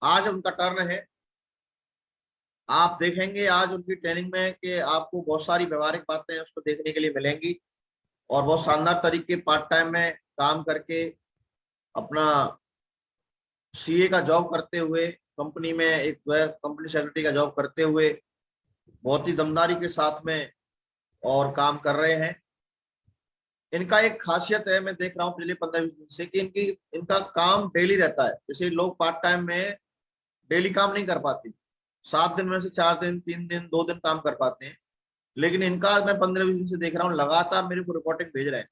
आज उनका टर्न है। आप देखेंगे आज उनकी ट्रेनिंग में कि आपको बहुत सारी व्यवहारिक बातें उसको देखने के लिए मिलेंगी और बहुत शानदार तरीके पार्ट टाइम में काम करके अपना सीए का जॉब करते हुए कंपनी में एक कंपनी सेक्रेटरी का जॉब करते हुए बहुत ही दमदारी के साथ में और काम कर रहे हैं। इनका एक खासियत है, मैं देख रहा हूँ पिछले 15-20 दिन से, कि इनका काम डेली रहता है। जैसे लोग पार्ट टाइम में डेली काम नहीं कर पाते, 7 दिन में से 4 दिन, 3 दिन, 2 दिन काम कर पाते हैं, लेकिन इनका मैं 15-20 दिन से देख रहा हूँ लगातार मेरे को रिपोर्टिंग भेज रहे हैं।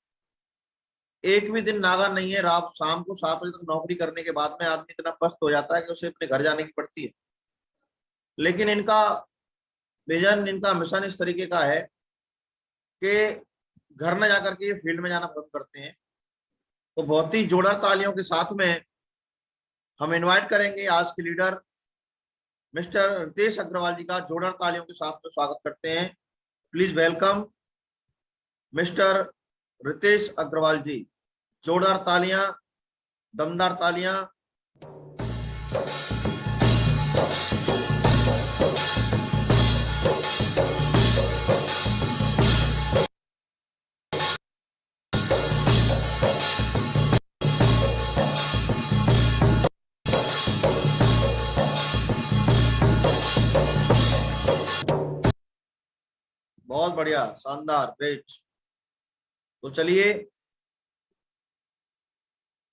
एक भी दिन नागा नहीं है। रात शाम को 7 बजे तक नौकरी करने के बाद में आदमी इतना पस्त हो जाता है कि उसे अपने घर जाने की पड़ती है। लेकिन इनका विजन, इनका मिशन इस तरीके का है कि घर न जाकर के ये फील्ड में जाना पसंद करते हैं। तो बहुत ही जोरदार तालियों के साथ में हम इनवाइट करेंगे आज के लीडर मिस्टर रितेश अग्रवाल जी का। जोरदार तालियों के साथ में स्वागत करते हैं। Please welcome mister Ritesh Agarwal ji. जोरदार तालियां, दमदार तालियां। बहुत बढ़िया, शानदार, ग्रेट। तो चलिए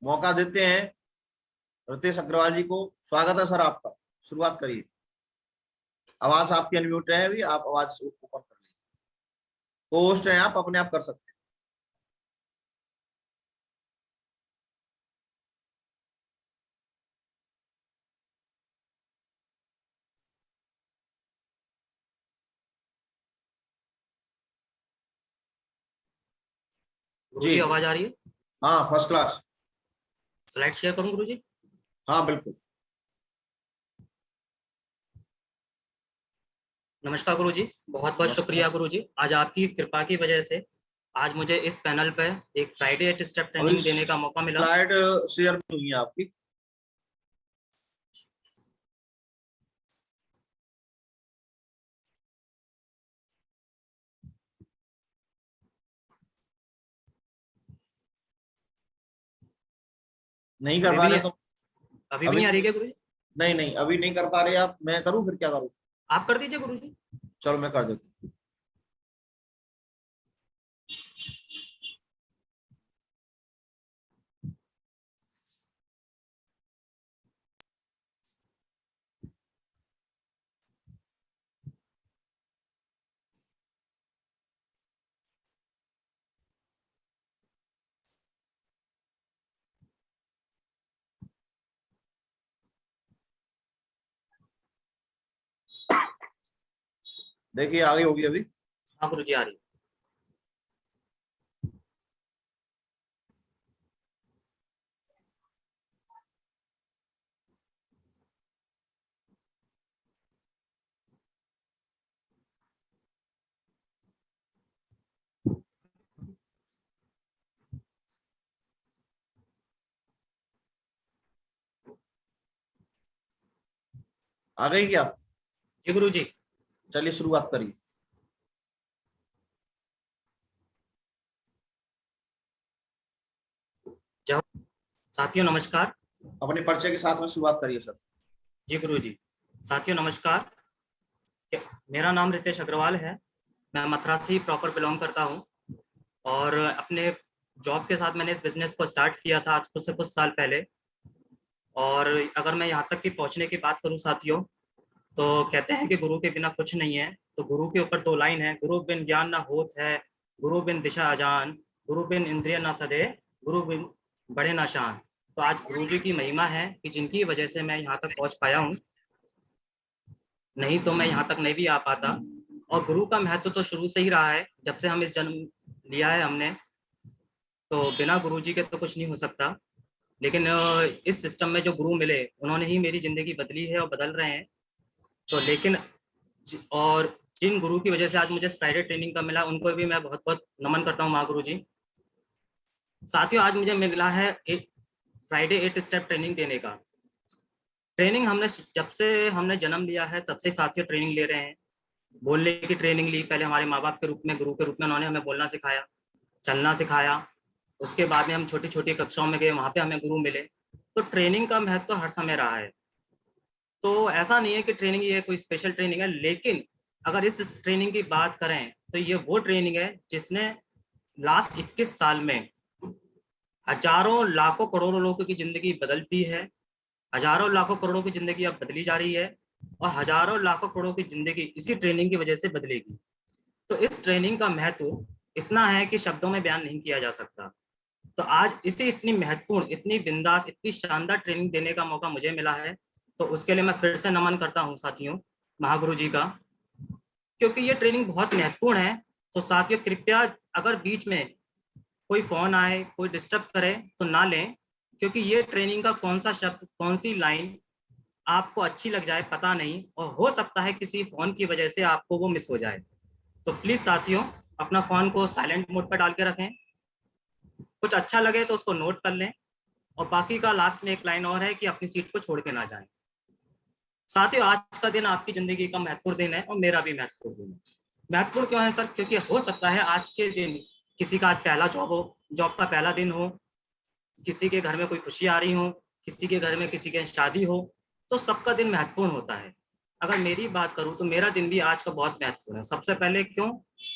मौका देते हैं रितेश अग्रवाल जी को। स्वागत है सर आपका, शुरुआत करिए। आवाज आपकी अनम्यूट है, अभी आप आवाज ओपन कर लीजिए। होस्ट हैं आप, अपने आप कर सकते हैं। गुरुजी आवाज आ रही है? हाँ, फर्स्ट क्लास। स्लाइड शेयर करूं गुरुजी? हाँ बिल्कुल। नमस्कार गुरुजी, बहुत बहुत शुक्रिया गुरुजी। आज आपकी कृपा की वजह से आज मुझे इस पैनल पे एक फ्राइडे 8 स्टेप ट्रेनिंग देने का मौका मिला। स्लाइड शेयर नहीं हुई है आपकी। नहीं कर पा रहे तो अभी भी नहीं आ रही क्या गुरुजी? नहीं नहीं, अभी नहीं कर पा रहे आप। मैं करूं फिर क्या करूं? आप कर दीजिए गुरुजी। चलो मैं कर देता हूं। देखिए आगे होगी अभी। हाँ गुरुजी आ रही है। आ गई क्या? जी गुरुजी। चलिए शुरुआत करिए। साथियों नमस्कार। अपने परिचय के साथ में शुरुआत करिए सर। जी गुरुजी। साथियों नमस्कार, मेरा नाम रितेश अग्रवाल है। मैं मथुरा से प्रॉपर बिलोंग करता हूँ और अपने जॉब के साथ मैंने इस बिजनेस को स्टार्ट किया था आज से कुछ साल पहले। और अगर मैं यहाँ तक की पहुँचने की बात करूँ साथियों, तो कहते हैं कि गुरु के बिना कुछ नहीं है। तो गुरु के ऊपर 2 लाइन है, गुरु बिन ज्ञान ना होत है, गुरु बिन दिशा अजान, गुरु बिन इंद्रिय ना सदे, गुरु बिन बड़े ना शान। तो आज गुरु जी की महिमा है कि जिनकी वजह से मैं यहाँ तक पहुँच पाया हूँ, नहीं तो मैं यहाँ तक नहीं भी आ पाता। और गुरु का महत्व तो शुरू से ही रहा है, जब से हम इस जन्म लिया है हमने, तो बिना गुरु जी के तो कुछ नहीं हो सकता। लेकिन इस सिस्टम में जो गुरु मिले उन्होंने ही मेरी जिंदगी बदली है और बदल रहे हैं। तो लेकिन और जिन गुरु की वजह से आज मुझे फ्राइडे ट्रेनिंग का मिला, उनको भी मैं बहुत बहुत नमन करता हूँ, माँ गुरु जी। साथियों आज मुझे मिला है एक फ्राइडे 8 स्टेप ट्रेनिंग देने का। ट्रेनिंग हमने जब से हमने जन्म लिया है तब से साथियों ट्रेनिंग ले रहे हैं। बोलने की ट्रेनिंग ली, पहले हमारे माँ बाप के रूप में, गुरु के रूप में उन्होंने हमें बोलना सिखाया, चलना सिखाया। उसके बाद में हम छोटी छोटी कक्षाओं में गए, वहाँ पे हमें गुरु मिले। तो ट्रेनिंग का महत्व तो हर समय रहा है। तो ऐसा नहीं है कि ट्रेनिंग ये कोई स्पेशल ट्रेनिंग है, लेकिन अगर इस ट्रेनिंग की बात करें तो ये वो ट्रेनिंग है जिसने लास्ट 21 साल में हजारों लाखों करोड़ों लोगों की जिंदगी बदल दी है। हजारों लाखों करोड़ों की जिंदगी अब बदली जा रही है, और हजारों लाखों करोड़ों की जिंदगी इसी ट्रेनिंग की वजह से बदलेगी। तो इस ट्रेनिंग का महत्व इतना है कि शब्दों में बयान नहीं किया जा सकता। तो आज इसे इतनी महत्वपूर्ण, इतनी बिंदास, इतनी शानदार ट्रेनिंग देने का मौका मुझे मिला है, तो उसके लिए मैं फिर से नमन करता हूँ साथियों, महागुरु जी का, क्योंकि ये ट्रेनिंग बहुत महत्वपूर्ण है। तो साथियों कृपया, अगर बीच में कोई फोन आए, कोई डिस्टर्ब करे तो ना लें, क्योंकि ये ट्रेनिंग का कौन सा शब्द, कौन सी लाइन आपको अच्छी लग जाए पता नहीं, और हो सकता है किसी फोन की वजह से आपको वो मिस हो जाए। तो प्लीज साथियों, अपना फोन को साइलेंट मोड पर डाल के रखें, कुछ अच्छा लगे तो उसको नोट कर लें, और बाकी का लास्ट में एक लाइन और है कि अपनी सीट को छोड़ के ना जाएं। साथियों, आज का दिन आपकी जिंदगी का महत्वपूर्ण दिन है, और मेरा भी महत्वपूर्ण दिन है। महत्वपूर्ण क्यों है सर? क्योंकि हो सकता है आज के दिन किसी का आज पहला जॉब हो, जॉब का पहला दिन हो, किसी के घर में कोई खुशी आ रही हो, किसी के घर में किसी के शादी हो, तो सबका दिन महत्वपूर्ण होता है। अगर मेरी बात करूं तो मेरा दिन भी आज का बहुत महत्वपूर्ण है। सबसे पहले क्यों?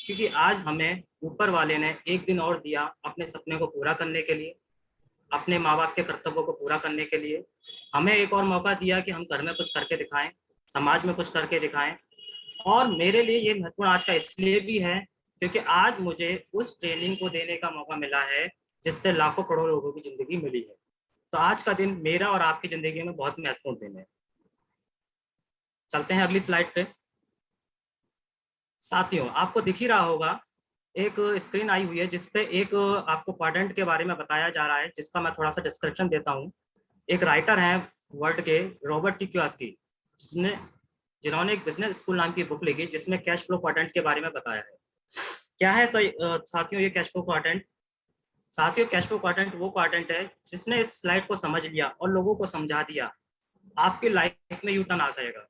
क्योंकि आज हमें ऊपर वाले ने एक दिन और दिया अपने सपने को पूरा करने के लिए, अपने माँ बाप के कर्तव्यों को पूरा करने के लिए। हमें एक और मौका दिया कि हम घर में कुछ करके दिखाएं, समाज में कुछ करके दिखाएं। और मेरे लिए ये महत्वपूर्ण आज का इसलिए भी है क्योंकि आज मुझे उस ट्रेनिंग को देने का मौका मिला है जिससे लाखों करोड़ों लोगों की जिंदगी मिली है। तो आज का दिन मेरा और आपकी जिंदगी में बहुत महत्वपूर्ण दिन है। चलते हैं अगली स्लाइड पे। साथियों, आपको दिख ही रहा होगा, एक स्क्रीन आई हुई है जिसपे एक आपको क्वाड्रेंट के बारे में बताया जा रहा है, जिसका मैं थोड़ा सा डिस्क्रिप्शन देता हूँ। एक राइटर है वर्ल्ड के, रॉबर्ट टी कियोसाकी, जिसने जिन्होंने एक बिजनेस स्कूल नाम की बुक लिखी जिसमें कैश फ्लो क्वाड्रेंट के बारे में बताया है। क्या है सही साथियों ये कैश फ्लो क्वाड्रेंट? साथियों, कैश फ्लो क्वाड्रेंट वो क्वाड्रेंट है जिसने इस स्लाइड को समझ लिया और लोगों को समझा दिया, आपकी लाइफ में यू टर्न आ जाएगा।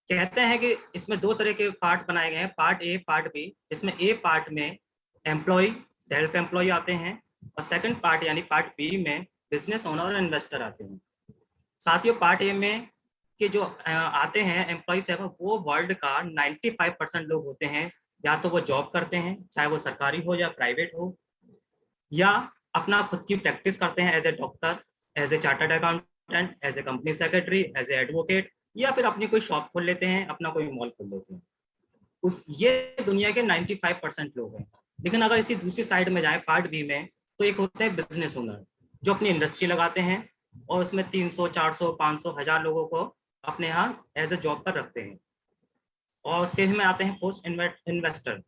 कहते हैं कि इसमें दो तरह के पार्ट बनाए गए हैं, पार्ट ए, पार्ट बी, जिसमें ए पार्ट में एम्प्लॉय, सेल्फ एम्प्लॉय आते हैं, और सेकंड पार्ट यानी पार्ट बी में बिजनेस ओनर और इन्वेस्टर आते हैं। साथियों, पार्ट ए में के जो आते हैं एम्प्लॉयज है, वो वर्ल्ड का 95% लोग होते हैं, या तो वो जॉब करते हैं, चाहे वो सरकारी हो या प्राइवेट हो, या अपना खुद की प्रैक्टिस करते हैं as a doctor, as a chartered accountant, as a company secretary, as a advocate, या फिर अपनी कोई शॉप खोल लेते हैं, अपना कोई मॉल खोल लेते हैं। उस ये दुनिया के 95% लोग हैं। लेकिन अगर इसी दूसरी साइड में जाए पार्ट बी में, तो एक होते हैं बिजनेस ओनर, जो अपनी इंडस्ट्री लगाते हैं और उसमें 300, 400, 500, 1000 लोगों को अपने यहाँ एज ए जॉब पर रखते हैं। और उसके में आते हैं पोस्ट इन्वेस्टर,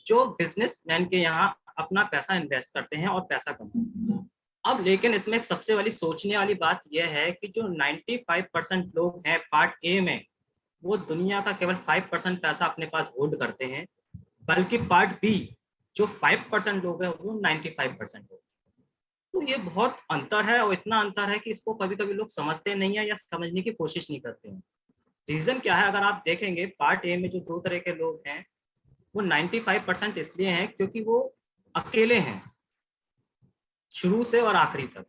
जो बिजनेसमैन के यहाँ अपना पैसा इन्वेस्ट करते हैं और पैसा कमाते हैं। अब लेकिन इसमें एक सबसे वाली सोचने वाली बात यह है कि जो 95% लोग हैं पार्ट ए में, वो दुनिया का केवल 5% पैसा अपने पास होल्ड करते हैं, बल्कि पार्ट बी जो 5% लोग हैं वो 95% लोग। तो ये बहुत अंतर है, और इतना अंतर है कि इसको कभी कभी लोग समझते नहीं है या समझने की कोशिश नहीं करते हैं। रीजन क्या है? अगर आप देखेंगे पार्ट ए में जो दो तरह के लोग हैं, वो 95% इसलिए हैं क्योंकि वो अकेले हैं शुरू से और आखिरी तक,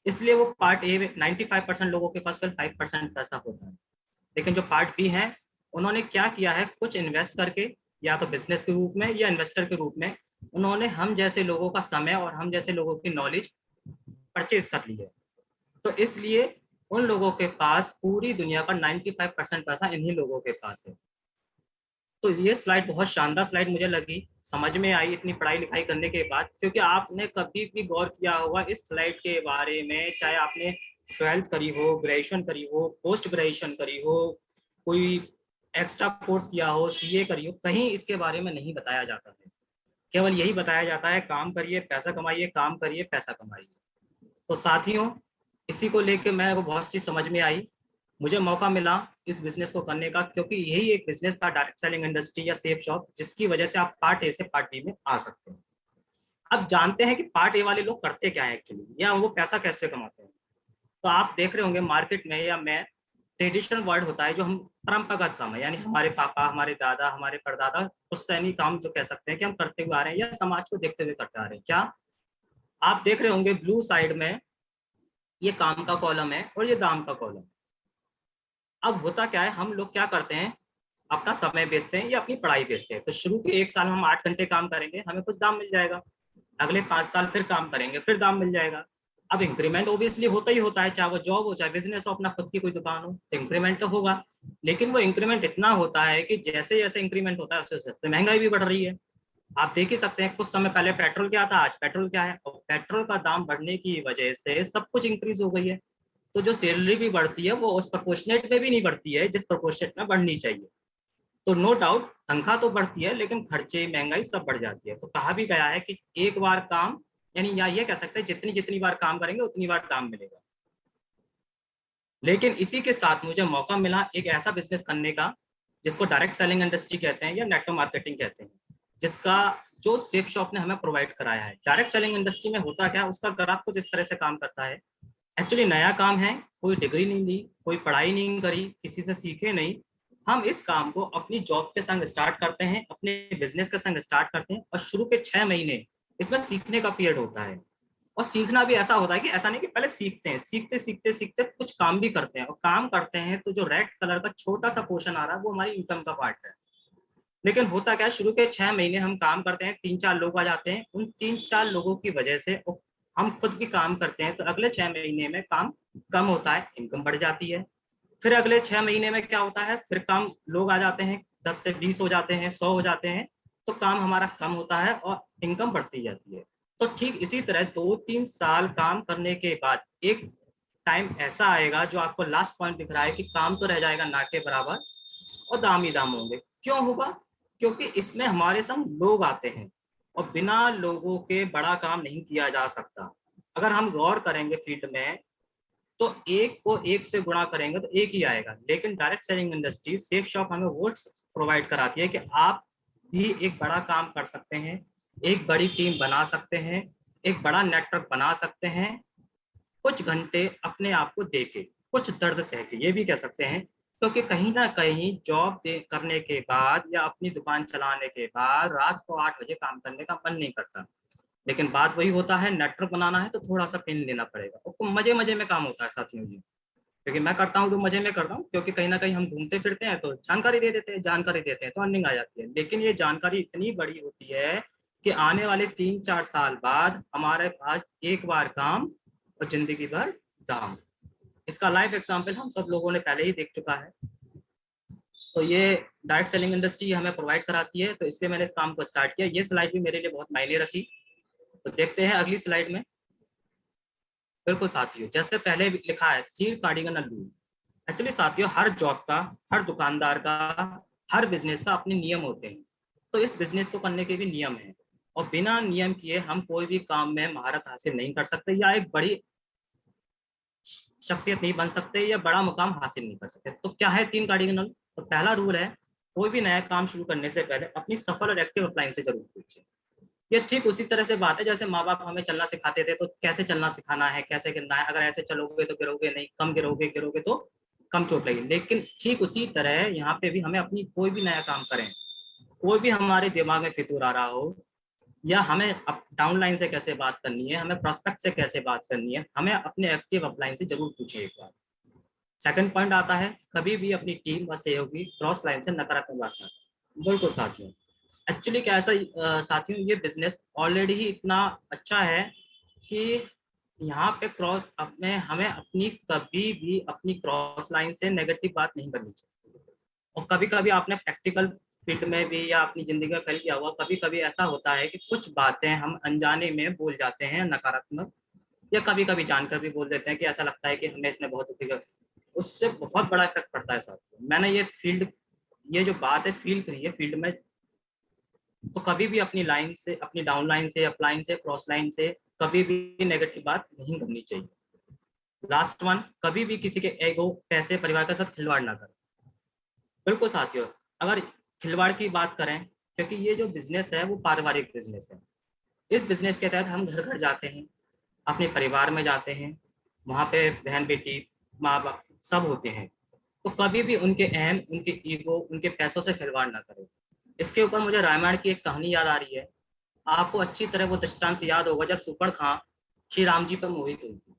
इसलिए वो पार्ट ए में 95% लोगों के पास केवल 5% पैसा होता है। लेकिन जो पार्ट बी है, उन्होंने क्या किया है, कुछ इन्वेस्ट करके, या तो बिजनेस के रूप में या इन्वेस्टर के रूप में, उन्होंने हम जैसे लोगों का समय और हम जैसे लोगों की नॉलेज परचेज कर ली है। तो इसलिए उन लोगों के पास पूरी दुनिया का 95% पैसा इन्हीं लोगों के पास है। तो ये स्लाइड बहुत शानदार स्लाइड मुझे लगी, समझ में आई इतनी पढ़ाई लिखाई करने के बाद, क्योंकि आपने कभी भी गौर किया होगा इस स्लाइड के बारे में, चाहे आपने 12th करी हो, ग्रेजुएशन करी हो, पोस्ट ग्रेजुएशन करी हो, कोई एक्स्ट्रा कोर्स किया हो, सीए करी हो, कहीं इसके बारे में नहीं बताया जाता है। केवल यही बताया जाता है काम करिए पैसा कमाइए, काम करिए पैसा कमाइए। तो साथियों, इसी को लेके मैं वो बहुत चीज समझ में आई, मुझे मौका मिला इस बिजनेस को करने का, क्योंकि यही एक बिजनेस था, डायरेक्ट सेलिंग इंडस्ट्री या सेफ शॉप, जिसकी वजह से आप पार्ट ए से पार्ट बी में आ सकते हैं। अब जानते हैं कि पार्ट ए वाले लोग करते क्या है एक्चुअली, या वो पैसा कैसे कमाते हैं। तो आप देख रहे होंगे मार्केट में, या मैं, ट्रेडिशनल वर्ड होता है जो हम परंपरागत काम है, यानी हमारे पापा, हमारे दादा, हमारे परदादा पुश्तैनी काम जो कह सकते हैं कि हम करते हुए आ रहे हैं या समाज को देखते हुए करते आ रहे हैं। क्या आप देख रहे होंगे ब्लू साइड में ये काम का कॉलम है और ये दाम का कॉलम। अब होता क्या है, हम लोग क्या करते हैं, अपना समय बेचते हैं या अपनी पढ़ाई बेचते हैं। तो शुरू के 1 साल हम 8 घंटे काम करेंगे, हमें कुछ दाम मिल जाएगा। अगले 5 साल फिर काम करेंगे, फिर दाम मिल जाएगा। अब इंक्रीमेंट ओबियसली होता ही होता है, चाहे वो जॉब हो चाहे बिजनेस हो, अपना खुद की कोई दुकान हो, तो इंक्रीमेंट तो होगा। लेकिन वो इंक्रीमेंट इतना होता है कि जैसे जैसे इंक्रीमेंट होता है उससे तो महंगाई भी बढ़ रही है। आप देख ही सकते हैं, कुछ समय पहले पेट्रोल क्या था, आज पेट्रोल क्या है। और पेट्रोल का दाम बढ़ने की वजह से सब कुछ इंक्रीज हो गई है। तो जो सैलरी भी बढ़ती है वो उस प्रोपोर्शनेट में भी नहीं बढ़ती है जिस प्रोपोर्शनेट में बढ़नी चाहिए। तो नो डाउट तनख्वाह तो बढ़ती है, लेकिन खर्चे, महंगाई सब बढ़ जाती है। तो कहा भी गया है कि एक बार काम, यानी या ये कह सकते हैं जितनी जितनी बार काम करेंगे उतनी बार दाम मिलेगा। लेकिन इसी के साथ मुझे मौका मिला एक ऐसा बिजनेस करने का जिसको डायरेक्ट सेलिंग इंडस्ट्री कहते हैं या नेटवर्क मार्केटिंग कहते हैं, जिसका जो सेफ शॉप ने हमें प्रोवाइड कराया है। डायरेक्ट सेलिंग इंडस्ट्री में होता क्या है, उसका ग्राहक कुछ इस तरह से काम करता है। एक्चुअली नया काम है, कोई डिग्री नहीं ली, कोई पढ़ाई नहीं करी, किसी से सीखे नहीं। हम इस काम को अपनी जॉब के संग स्टार्ट करते हैं, अपने बिजनेस के संग स्टार्ट करते हैं, और शुरू के 6 महीने इसमें सीखने का पीरियड होता है। और सीखना भी ऐसा होता है कि ऐसा नहीं कि पहले सीखते हैं, सीखते सीखते सीखते कुछ काम भी करते हैं, और काम करते हैं तो जो रेड कलर का छोटा सा पोर्शन आ रहा है वो हमारी इनकम का पार्ट है। लेकिन होता क्या है, शुरू के 6 महीने हम काम करते हैं, 3-4 लोग आ जाते हैं, उन 3-4 लोगों की वजह से हम खुद भी काम करते हैं, तो अगले 6 महीने में काम कम होता है, इनकम बढ़ जाती है। फिर अगले 6 महीने में क्या होता है, फिर काम, लोग आ जाते हैं, 10 से 20 हो जाते हैं, 100 हो जाते हैं, तो काम हमारा कम होता है और इनकम बढ़ती जाती है। तो ठीक इसी तरह 2-3 साल काम करने के बाद एक टाइम ऐसा आएगा जो आपको लास्ट पॉइंट दिख रहा है कि काम तो रह जाएगा ना के बराबर और दाम ही दाम होंगे। क्यों होगा? क्योंकि इसमें हमारे संग लोग आते हैं, और बिना लोगों के बड़ा काम नहीं किया जा सकता। अगर हम गौर करेंगे फील्ड में, तो एक को एक से गुणा करेंगे तो एक ही आएगा। लेकिन direct selling industry, safe shop हमें वो प्रोवाइड कराती है कि आप भी एक बड़ा काम कर सकते हैं, एक बड़ी टीम बना सकते हैं, एक बड़ा नेटवर्क बना सकते हैं, कुछ घंटे अपने आप को देके, कुछ दर्द सह के, ये भी कह सकते हैं। क्योंकि कहीं ना कहीं जॉब करने के बाद या अपनी दुकान चलाने के बाद रात को 8 बजे काम करने का मन नहीं करता। लेकिन बात वही होता है, नेटवर्क बनाना है तो थोड़ा सा पेन लेना पड़ेगा, और मजे मजे में काम होता है साथियों जी। क्योंकि मैं करता हूँ तो मजे में करता हूँ, क्योंकि कहीं ना कहीं हम घूमते फिरते हैं तो जानकारी दे देते हैं, जानकारी देते हैं तो अर्निंग आ जाती है। लेकिन ये जानकारी इतनी बड़ी होती है कि आने वाले 3-4 साल बाद हमारे पास एक बार काम और जिंदगी भर दाम। इसका लाइव एग्जाम्पल हम सब लोगों ने पहले ही देख चुका है। तो ये डायरेक्ट सेलिंग इंडस्ट्री हमें प्रोवाइड कराती है, तो इसलिए मैंने इस काम को स्टार्ट किया। ये स्लाइड भी मेरे लिए बहुत मायने रखी। तो देखते हैं अगली स्लाइड में। बिल्कुल साथियों, जैसे पहले लिखा है, थीर कार्डिगन रूल। एक्चुअली साथियों, हर जॉब का, हर दुकानदार का, हर बिजनेस का अपने नियम होते हैं। तो इस बिजनेस को करने के भी नियम हैं, और बिना नियम किए हम कोई भी काम में महारत हासिल नहीं कर सकते, या एक बड़ी शख्सियत नहीं बन सकते, या बड़ा मुकाम हासिल नहीं कर सकते। तो क्या है 3 कार्डिनल? तो पहला रूल है, कोई भी नया काम शुरू करने से पहले अपनी सफल और एक्टिव अपलाइन से जरूर पूछिए। ये ठीक उसी तरह से बात है जैसे माँ बाप हमें चलना सिखाते थे, तो कैसे चलना सिखाना है, कैसे गिरना है, अगर ऐसे चलोगे तो गिरोगे नहीं, कम गिरोगे, गिरोगे तो कम चोट लगेगी। लेकिन ठीक उसी तरह यहाँ पे भी हमें अपनी कोई भी नया काम करें, कोई भी हमारे दिमाग में फितूर आ रहा हो, या हमें डाउनलाइन से कैसे बात करनी है, हमें प्रोस्पेक्ट से कैसे बात करनी है, हमें अपने एक्टिव अपलाइन से जरूर पूछिए एक बार। सेकंड पॉइंट आता है, कभी भी अपनी टीम व सहयोगी क्रॉस लाइन से नकारात्मक बात ना करें। बिल्कुल साथियों, एक्चुअली क्या ऐसा साथियों, ये बिजनेस ऑलरेडी ही इतना अच्छा है कि यहाँ पे क्रॉस अपने हमें अपनी कभी भी अपनी क्रॉस लाइन से नेगेटिव बात नहीं करनी चाहिए। और कभी कभी आपने प्रैक्टिकल फील्ड में भी या अपनी जिंदगी में फैल किया हुआ, कभी कभी ऐसा होता है कि कुछ बातें हम अनजाने में बोल जाते हैं नकारात्मक, या कभी कभी जानकर भी बोल देते हैं कि ऐसा लगता है कि हमें इसने बहुत दुखी कर, उससे बहुत बड़ा इफेक्ट पड़ता है साथियों। मैंने ये जो बात है फील करी है फील्ड में। तो कभी भी अपनी लाइन से, अपनी डाउन लाइन से, अपलाइन से, क्रॉस लाइन से कभी भी नेगेटिव बात नहीं करनी चाहिए। लास्ट वन, कभी भी किसी के एगो, पैसे, परिवार के साथ खिलवाड़ ना करें। बिल्कुल साथियों, अगर खिलवाड़ की बात करें, क्योंकि ये जो बिजनेस है वो पारिवारिक बिजनेस है। इस बिजनेस के तहत हम घर घर जाते हैं, अपने परिवार में जाते हैं, वहां पे बहन बेटी, माँ बाप सब होते हैं। तो कभी भी उनके अहम, उनके ईगो, उनके पैसों से खिलवाड़ ना करें। इसके ऊपर मुझे रामायण की एक कहानी याद आ रही है। आपको अच्छी तरह वो दृष्टांत याद होगा जब सुपर्णखा श्री राम जी पर मोहित हुई थी।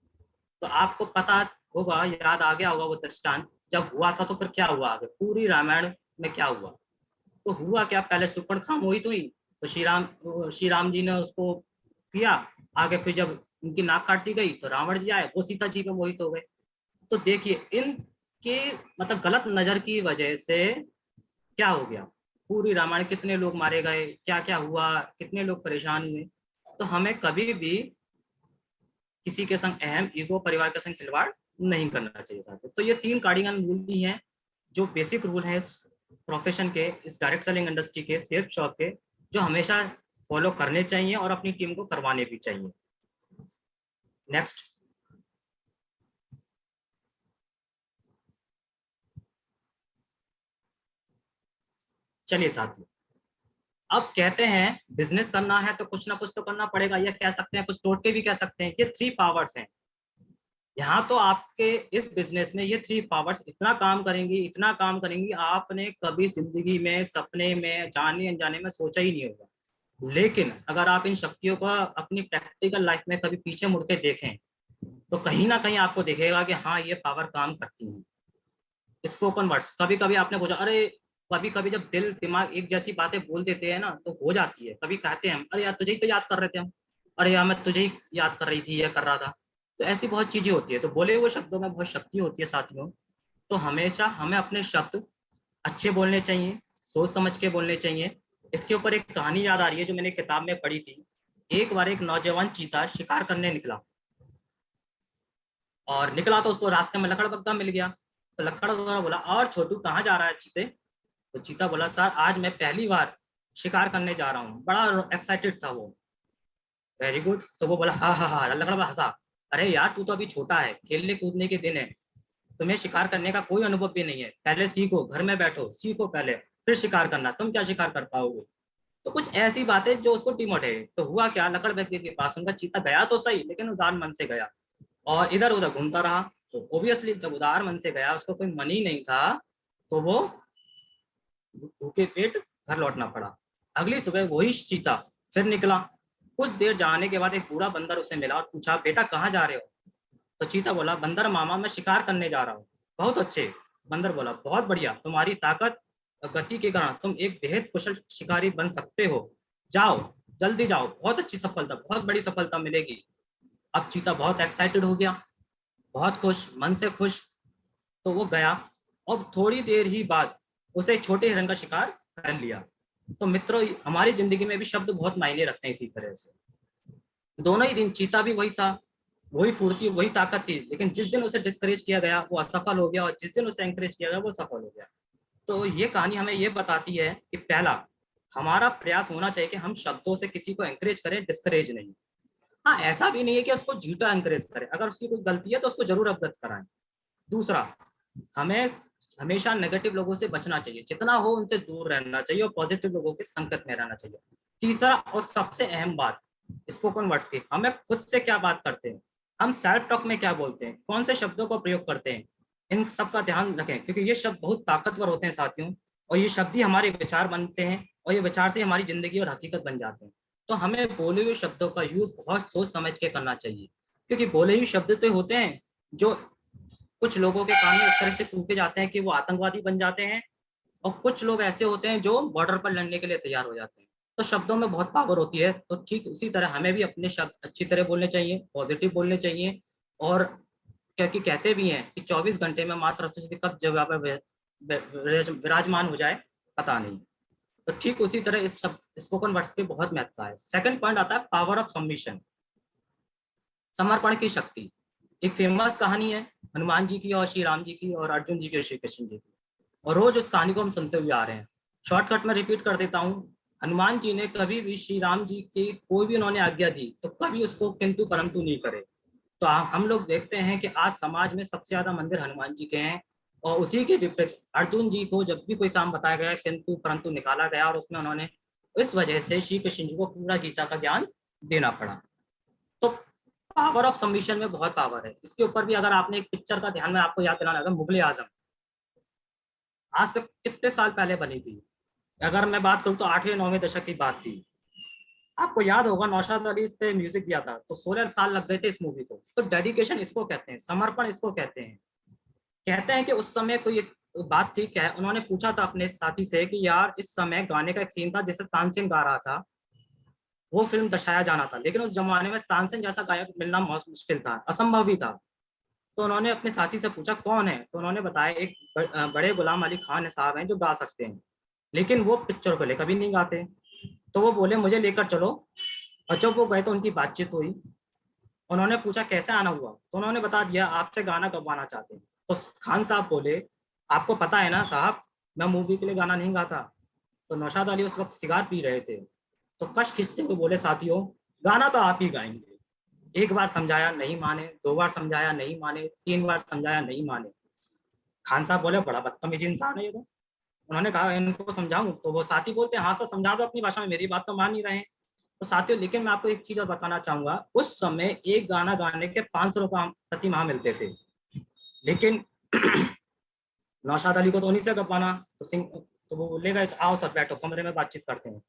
तो आपको पता होगा, याद आ गया होगा वो दृष्टांत जब हुआ था। तो फिर क्या हुआ आगे पूरी रामायण में क्या हुआ? तो हुआ क्या, पहले सुपर्णखा मोहित हुई, तो श्री राम जी ने उसको किया। आगे फिर जब उनकी नाक काट दी गई तो रावण जी आए, वो सीता जी पे मोहित हो गए। तो देखिए इनके मतलब गलत नजर की वजह से क्या हो गया, पूरी रामायण, कितने लोग मारे गए, क्या क्या हुआ, कितने लोग परेशान हुए। तो हमें कभी भी किसी के संग अहम, ईगो, परिवार के संग खिलवाड़ नहीं करना चाहिए साथियों। तो ये 3 कार्डिनल रूल भी हैं जो बेसिक रूल है इस प्रोफेशन के, इस डायरेक्ट सेलिंग इंडस्ट्री के, सेल्फ शॉप के, जो हमेशा फॉलो करने चाहिए और अपनी टीम को करवाने भी चाहिए। नेक्स्ट। चलिए साथियों, अब कहते हैं बिजनेस करना है तो कुछ ना कुछ तो करना पड़ेगा, या कह सकते हैं कुछ टोटके भी कह सकते हैं। ये 3 पावर्स हैं। यहाँ तो आपके इस बिजनेस में ये 3 पावर्स इतना काम करेंगी, इतना काम करेंगी, आपने कभी जिंदगी में, सपने में, जाने अनजाने में सोचा ही नहीं होगा। लेकिन अगर आप इन शक्तियों को अपनी प्रैक्टिकल लाइफ में कभी पीछे मुड़ के देखें तो कहीं ना कहीं आपको दिखेगा कि हाँ, ये पावर काम करती है। स्पोकन वर्ड्स, कभी कभी आपने पूछा, अरे कभी कभी जब दिल दिमाग एक जैसी बातें बोल देते हैं ना तो हो जाती है। कभी कहते हैं अरे यार तुझे ही तो याद कर रहे थे हम, अरे यार मैं तुझे ही याद कर रही थी, ये कर रहा था। तो ऐसी बहुत चीजें होती है। तो बोले हुए शब्दों में बहुत शक्ति होती है साथियों। तो हमेशा हमें अपने शब्द अच्छे बोलने चाहिए, सोच समझ के बोलने चाहिए। इसके ऊपर एक कहानी याद आ रही है जो मैंने किताब में पढ़ी थी। एक बार एक नौजवान चीता शिकार करने निकला, और निकला तो उसको रास्ते में लकड़बग्घा मिल गया। तो लकड़बग्घा बोला, और छोटू कहाँ जा रहा है चीते? तो चीता बोला, सर आज मैं पहली बार शिकार करने जा रहा हूँ। बड़ा एक्साइटेड था वो। Very good. तो वो बोला, हाँ हाँ हाँ, लकड़बग्घा हंसा, अरे यार तू तो अभी छोटा है, खेलने कूदने के दिन है, तुम्हें शिकार करने का कोई अनुभव भी नहीं है, पहले सीखो, घर में बैठो सीखो पहले, फिर शिकार करना, तुम क्या शिकार कर पाओगे? तो कुछ ऐसी बातें जो उसको डिमोटिवेट। तो हुआ क्या, लकड़बग्घे के पास उनका चीता गया तो सही, लेकिन उदार मन से गया और इधर उधर घूमता रहा। तो ओबियसली जब उदार मन से गया, उसको कोई मन ही नहीं था, तो वो भूखे पेट घर लौटना पड़ा। अगली सुबह वही चीता फिर निकला। कुछ देर जाने के बाद एक बूढ़ा बंदर उसे मिला और पूछा, बेटा कहाँ जा रहे हो? तो चीता बोला, बंदर मामा मैं शिकार करने जा रहा हूँ। बहुत अच्छे। बंदर बोला, बहुत बढ़िया, तुम्हारी ताकत और गति के कारण तुम एक बेहद कुशल शिकारी बन सकते हो। जाओ, जल्दी जाओ, बहुत अच्छी सफलता, बहुत बड़ी सफलता मिलेगी। अब चीता बहुत एक्साइटेड हो गया, बहुत खुश, मन से खुश। तो वो गया और थोड़ी देर ही बाद उसे एक छोटे हिरन का शिकार कर लिया। तो मित्रों, हमारी जिंदगी में भी शब्द बहुत मायने रखते हैं इसी तरह से। दोनों ही दिन चीता भी वही था, वही फुर्ती, वही ताकत थी, लेकिन जिस दिन उसे डिस्करेज किया गया वो असफल हो गया, और जिस दिन उसे एंकरेज किया गया वो सफल हो गया। तो ये कहानी हमें ये बताती है कि पहला, हमारा प्रयास होना चाहिए कि हम शब्दों से किसी को एंकरेज करें, डिस्करेज नहीं। हाँ, ऐसा भी नहीं है कि उसको झूठा एंकरेज करें, अगर उसकी कोई गलती है तो उसको जरूर अवगत कराएं। दूसरा, हमें हमेशा नेगेटिव लोगों से बचना चाहिए, जितना हो उनसे दूर रहना चाहिए और पॉजिटिव लोगों के संगत में रहना चाहिए। तीसरा और सबसे अहम बात, स्पोकन वर्ड्स की, हमें खुद से क्या बात करते हैं, हम सेल्फ टॉक में क्या बोलते हैं, कौन से शब्दों का प्रयोग करते हैं, इन सब का ध्यान रखें, क्योंकि ये शब्द बहुत ताकतवर होते हैं साथियों। और ये शब्द ही हमारे विचार बनते हैं, और ये विचार से हमारी जिंदगी और हकीकत बन जाते हैं। तो हमें बोले हुए शब्दों का यूज बहुत सोच समझ के करना चाहिए, क्योंकि बोले हुए शब्द तो होते हैं जो कुछ लोगों के कान में इस तरह से फूके जाते हैं कि वो आतंकवादी बन जाते हैं, और कुछ लोग ऐसे होते हैं जो बॉर्डर पर लड़ने के लिए तैयार हो जाते हैं। तो शब्दों में बहुत पावर होती है। तो ठीक उसी तरह हमें भी अपने शब्द अच्छी तरह बोलने चाहिए, पॉजिटिव बोलने चाहिए। और क्योंकि कहते भी हैं कि 24 घंटे में माँ सरस्वती कब जगह पर विराजमान हो जाए पता नहीं। तो ठीक उसी तरह इस सब स्पोकन वर्ड्स के बहुत महत्व है। सेकंड पॉइंट आता है पावर ऑफ सबमिशन, समर्पण की शक्ति। एक फेमस कहानी है हनुमान जी की और श्री राम जी की और अर्जुन जी की और श्री कृष्ण जी की, और रोज उस कहानी को हम सुनते हुए आ रहे हैं। शॉर्टकट में रिपीट कर देता हूँ। हनुमान जी ने कभी भी श्री राम जी की कोई भी उन्होंने आज्ञा दी तो कभी उसको किंतु परंतु नहीं करे। तो हम लोग देखते हैं कि आज समाज में सबसे ज्यादा मंदिर हनुमान जी के हैं, और उसी के विपरीत अर्जुन जी को जब भी कोई काम बताया गया किंतु परंतु निकाला गया, और उसमें उन्होंने, इस वजह से श्री कृष्ण जी को पूरा गीता का ज्ञान देना पड़ा। तो पावर ऑफ सबमिशन में बहुत पावर है। इसके ऊपर भी अगर आपने एक पिक्चर का ध्यान में आपको याद दिलाना होगा, मुगले आजम, आज से कितने साल पहले बनी थी। अगर मैं बात करूँ तो 8वें 9वें दशक की बात थी। आपको याद होगा नौशाद अली इस पे म्यूजिक दिया था, तो 16 साल लग गए थे इस मूवी को। तो डेडिकेशन इसको कहते हैं, समर्पण इसको कहते हैं। कहते हैं कि उस समय कोई एक बात थी, क्या उन्होंने पूछा था अपने साथी से कि यार इस समय गाने का एक सीन था जिसे तानसेन गा रहा था, वो फिल्म दर्शाया जाना था, लेकिन उस जमाने में तानसेन जैसा गायक मिलना बहुत मुश्किल था, असंभव ही था। तो उन्होंने अपने साथी से पूछा कौन है, तो उन्होंने बताया एक बड़े गुलाम अली खान साहब हैं जो गा सकते हैं, लेकिन वो पिक्चर को लेकर भी नहीं गाते। तो वो बोले मुझे लेकर चलो, और जब वो गए तो उनकी बातचीत हुई। उन्होंने पूछा कैसे आना हुआ, तो उन्होंने बता दिया आपसे गाना गवाना चाहते हैं। तो खान साहब बोले आपको पता है ना साहब, मैं मूवी के लिए गाना नहीं गाता। तो नौशाद अली उस वक्त सिगार पी रहे थे, तो कश खींचते हुए बोले साथियों गाना तो आप ही गाएंगे। एक बार समझाया नहीं माने, 2 बार समझाया नहीं माने, 3 बार समझाया नहीं माने। खान साहब बोले बड़ा बदतमीज इंसान है ये तो। उन्होंने कहा इनको समझाऊं, तो वो साथी बोलते हैं हाँ सर समझा दो अपनी भाषा में, मेरी बात तो मान नहीं रहे हैं। तो साथियों लेकिन मैं आपको एक चीज और बताना चाहूंगा, उस समय एक गाना गाने के 500 रुपये प्रति माह मिलते थे, लेकिन नौशाद अली को तो उन्हीं से गवाना। तो वो बोलेगा आओ सर बैठो कमरे में बातचीत करते हैं।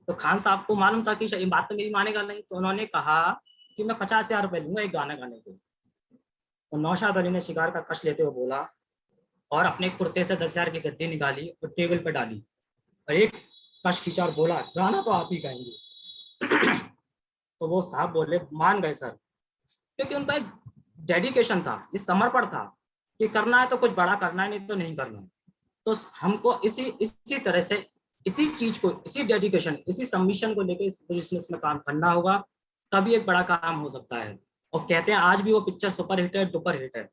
तो खान साहब को मालूम था कि ये बात तो मेरी मानेगा नहीं, तो उन्होंने कहा कि मैं 50,000 रुपये लूंगा एक गाना गाने के। तो नौशाद अली ने शिकार का कश लेते हुए बोला, और अपने कुर्ते से 10,000 की गड्डी निकाली और टेबल पर डाली, और एक कश खींचा और बोला गाना तो आप ही गाएंगे। तो वो साहब बोले मान गए सर, क्योंकि उनका एक डेडिकेशन था, ये समर्पण था कि करना है तो कुछ बड़ा करना है, नहीं तो नहीं करना है। तो हमको इसी तरह से इसी चीज को, इसी डेडिकेशन, इसी सबमिशन को लेकर इस बिजनेस में काम करना होगा, तभी एक बड़ा काम हो सकता है। और कहते हैं आज भी वो पिक्चर सुपर हिट है, डुपर हिट है।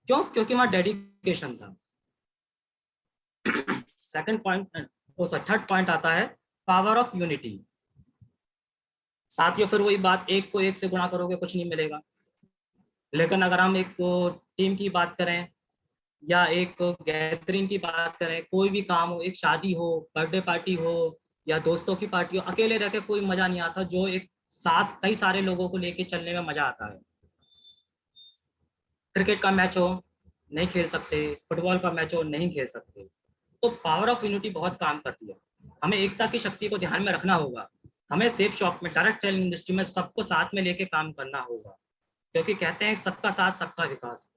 क्यों? क्योंकि वहां डेडिकेशन था। सेकंड पॉइंट, थर्ड पॉइंट आता है पावर ऑफ यूनिटी। साथियों फिर वही बात, एक को एक से गुणा करोगे कुछ नहीं मिलेगा, लेकिन अगर हम एक टीम की बात करें या एक गैदरिंग की बात करें, कोई भी काम हो, एक शादी हो, बर्थडे पार्टी हो या दोस्तों की पार्टी हो, अकेले रह के कोई मजा नहीं आता, जो एक साथ कई सारे लोगों को लेके चलने में मजा आता है। क्रिकेट का मैच हो नहीं खेल सकते, फुटबॉल का मैच हो नहीं खेल सकते। तो पावर ऑफ यूनिटी बहुत काम करती है। हमें एकता की शक्ति को ध्यान में रखना होगा। हमें सेफ शॉप में, डायरेक्ट सेलिंग इंडस्ट्री में सबको साथ में लेके काम करना होगा, क्योंकि कहते हैं सबका साथ सबका विकास।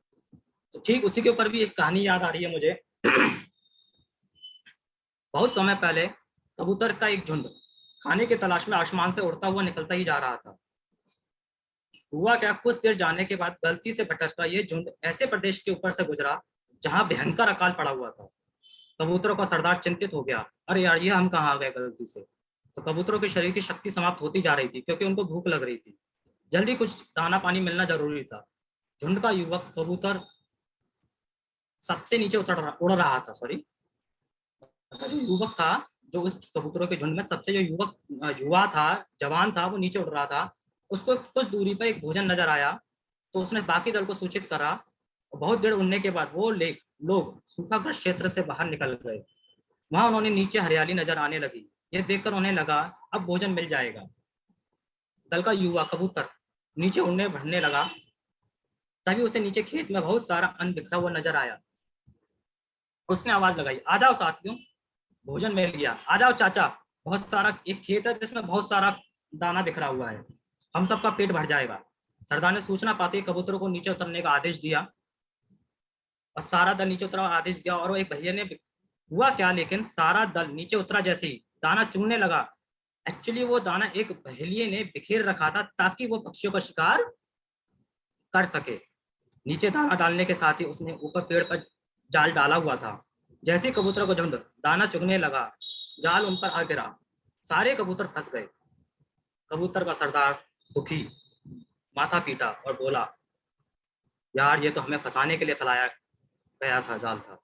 तो ठीक उसी के ऊपर भी एक कहानी याद आ रही है मुझे। बहुत समय पहले कबूतर का एक झुंड खाने की तलाश में आसमान से उड़ता हुआ निकलता ही जा रहा था। हुआ क्या, कुछ देर जाने के बाद गलती से भटकता ये झुंड ऐसे प्रदेश के ऊपर से गुजरा जहां भयंकर अकाल पड़ा हुआ था। कबूतरों का सरदार चिंतित हो गया, अरे यार ये हम कहाँ आ गए गलती से। तो कबूतरों के शरीर की शक्ति समाप्त होती जा रही थी, क्योंकि उनको भूख लग रही थी, जल्दी कुछ दाना पानी मिलना जरूरी था। झुंड का युवक कबूतर सबसे नीचे उड़ रहा था, सॉरी, जो युवक था, जो उस कबूतरों के झुंड में सबसे जो युवा था, जवान था, वो नीचे उड़ रहा था। उसको कुछ दूरी पर एक भोजन नजर आया, तो उसने बाकी दल को सूचित करा, और बहुत देर उड़ने के बाद वो लोग सूखाग्रस्त क्षेत्र से बाहर निकल गए। वहां उन्होंने नीचे हरियाली नजर आने लगी, ये देखकर उन्हें लगा अब भोजन मिल जाएगा। दल का युवा कबूतर नीचे उड़ने बढ़ने लगा, तभी उसे नीचे खेत में बहुत सारा अन्न बिखरा हुआ नजर आया। उसने आवाज लगाई, आ जाओ साथियों, भोजन मिल गया, आ जाओ चाचा, बहुत सारा, एक खेत है जिसमें बहुत सारा दाना बिखरा हुआ है, हम सबका पेट भर जाएगा। सरदार ने सूचना पाते ही कबूतरों को नीचे उतरने का आदेश दिया, और सारा दल नीचे उतरा आदेश दिया, और वो एक भैया ने, हुआ क्या, लेकिन सारा दल नीचे उतरा जैसे ही दाना चुनने लगा। एक्चुअली वो दाना एक बहेलिये ने बिखेर रखा था ताकि वो पक्षियों का शिकार कर सके। नीचे दाना डालने के साथ ही उसने ऊपर पेड़ पर जाल डाला हुआ था। जैसे ही कबूतरों का झुंड दाना चुगने लगा, जाल उन पर आ गिरा, सारे कबूतर फंस गए। कबूतर का सरदार दुखी, माथा पीटा और बोला, यार ये तो हमें फंसाने के लिए फैलाया गया था जाल था,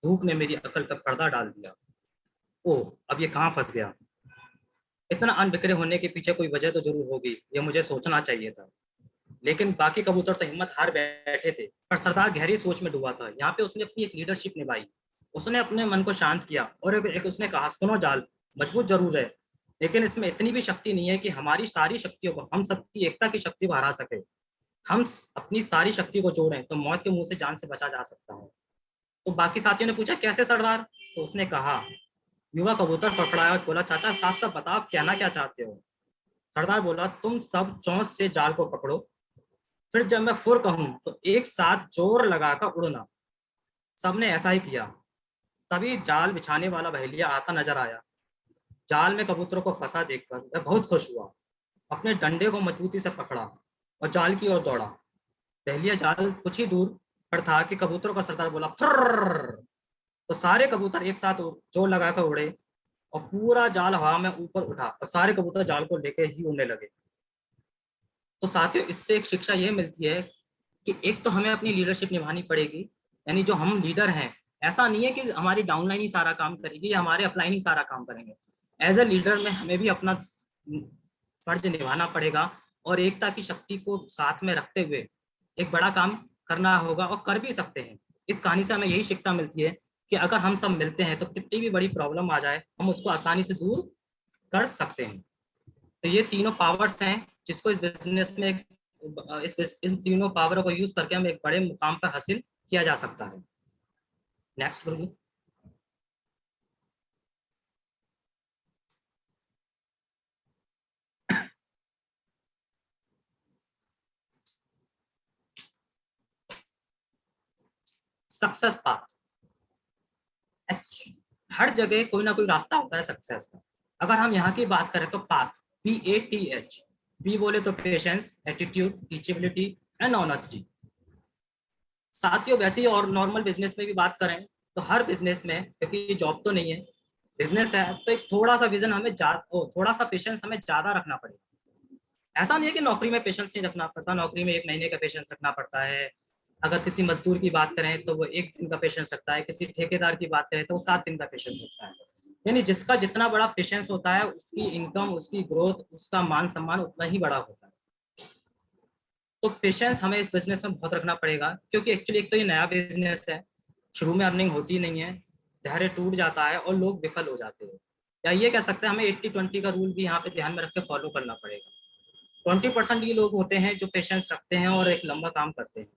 धूप ने मेरी अकल पर पर्दा डाल दिया। ओह अब ये कहाँ फंस गया। इतना अन्न बिखरे होने के पीछे कोई वजह तो जरूर होगी, ये मुझे सोचना चाहिए था। लेकिन बाकी कबूतर तो हिम्मत हार बैठे थे, पर सरदार गहरी सोच में डूबा था। यहाँ पे उसने अपनी एक लीडरशिप निभाई, उसने अपने मन को शांत किया, और एक उसने कहा, सुनो जाल मजबूत जरूर है, लेकिन इसमें इतनी भी शक्ति नहीं है कि हमारी सारी शक्तियों को, हम सबकी एकता की शक्ति को हरा सके। हम अपनी सारी शक्ति को जोड़ें तो मौत के मुंह से जान से बचा जा सकता है। तो बाकी साथियों ने पूछा कैसे सरदार? तो उसने कहा, युवा कबूतर फड़फड़ाया और बोला, चाचा साफ साफ बताओ आप कहना क्या चाहते हो? सरदार बोला, तुम सब चोंच से जाल को पकड़ो, फिर जब मैं फुर कहूं तो एक साथ जोर लगाकर उड़ना। सबने ऐसा ही किया। तभी जाल बिछाने वाला बहेलिया आता नजर आया। जाल में कबूतरों को फंसा देखकर वह बहुत खुश हुआ, अपने डंडे को मजबूती से पकड़ा और जाल की ओर दौड़ा। बहेलिया जाल कुछ ही दूर पर था कि कबूतरों का सरदार बोला, फुर्र। तो सारे कबूतर एक साथ जोर लगाकर उड़े और पूरा जाल हवा में ऊपर उठा और सारे कबूतर जाल को लेकर ही उड़ने लगे। तो साथियों, इससे एक शिक्षा यह मिलती है कि एक तो हमें अपनी लीडरशिप निभानी पड़ेगी, यानी जो हम लीडर हैं, ऐसा नहीं है कि हमारी डाउनलाइन ही सारा काम करेगी या हमारे अपलाइन ही सारा काम करेंगे। एज ए लीडर में हमें भी अपना फर्ज निभाना पड़ेगा और एकता की शक्ति को साथ में रखते हुए एक बड़ा काम करना होगा और कर भी सकते हैं। इस कहानी से हमें यही शिक्षा मिलती है कि अगर हम सब मिलते हैं तो कितनी भी बड़ी प्रॉब्लम आ जाए हम उसको आसानी से दूर कर सकते हैं। तो ये तीनों पावर्स हैं जिसको इस बिजनेस में इन तीनों पावरों को यूज करके हम एक बड़े मुकाम पर हासिल किया जा सकता है। नेक्स्ट गुरु जी। Success path. हर जगह कोई ना कोई रास्ता होता है सक्सेस का। अगर हम यहाँ की बात करें तो पाथ, PATH। बी बोले तो patience, attitude, teachability and honesty. साथियों, वैसे ही और नॉर्मल बिजनेस में भी बात करें तो हर बिजनेस में, क्योंकि ये जॉब तो नहीं है, बिजनेस है, तो एक थोड़ा सा विजन हमें थोड़ा सा पेशेंस हमें ज्यादा रखना पड़ेगा। ऐसा नहीं है कि नौकरी में पेशेंस नहीं रखना पड़ता, नौकरी में 1 महीने का पेशेंस रखना पड़ता है। अगर किसी मजदूर की बात करें तो वो 1 दिन का पेशेंस रखता है, किसी ठेकेदार की बात करें तो वो 7 दिन का पेशेंस रखता है। यानी जिसका जितना बड़ा पेशेंस होता है उसकी इनकम, उसकी ग्रोथ, उसका मान सम्मान उतना ही बड़ा होता है। तो पेशेंस हमें इस बिजनेस में बहुत रखना पड़ेगा, क्योंकि एक्चुअली एक तो ये नया बिजनेस है, शुरू में अर्निंग होती नहीं है, धैर्य टूट जाता है और लोग विफल हो जाते हैं। या ये कह सकते हैं हमें 80-20 का रूल भी यहाँ पे ध्यान में रख के फॉलो करना पड़ेगा। 20% ये लोग होते हैं जो पेशेंस रखते हैं और एक लंबा काम करते हैं।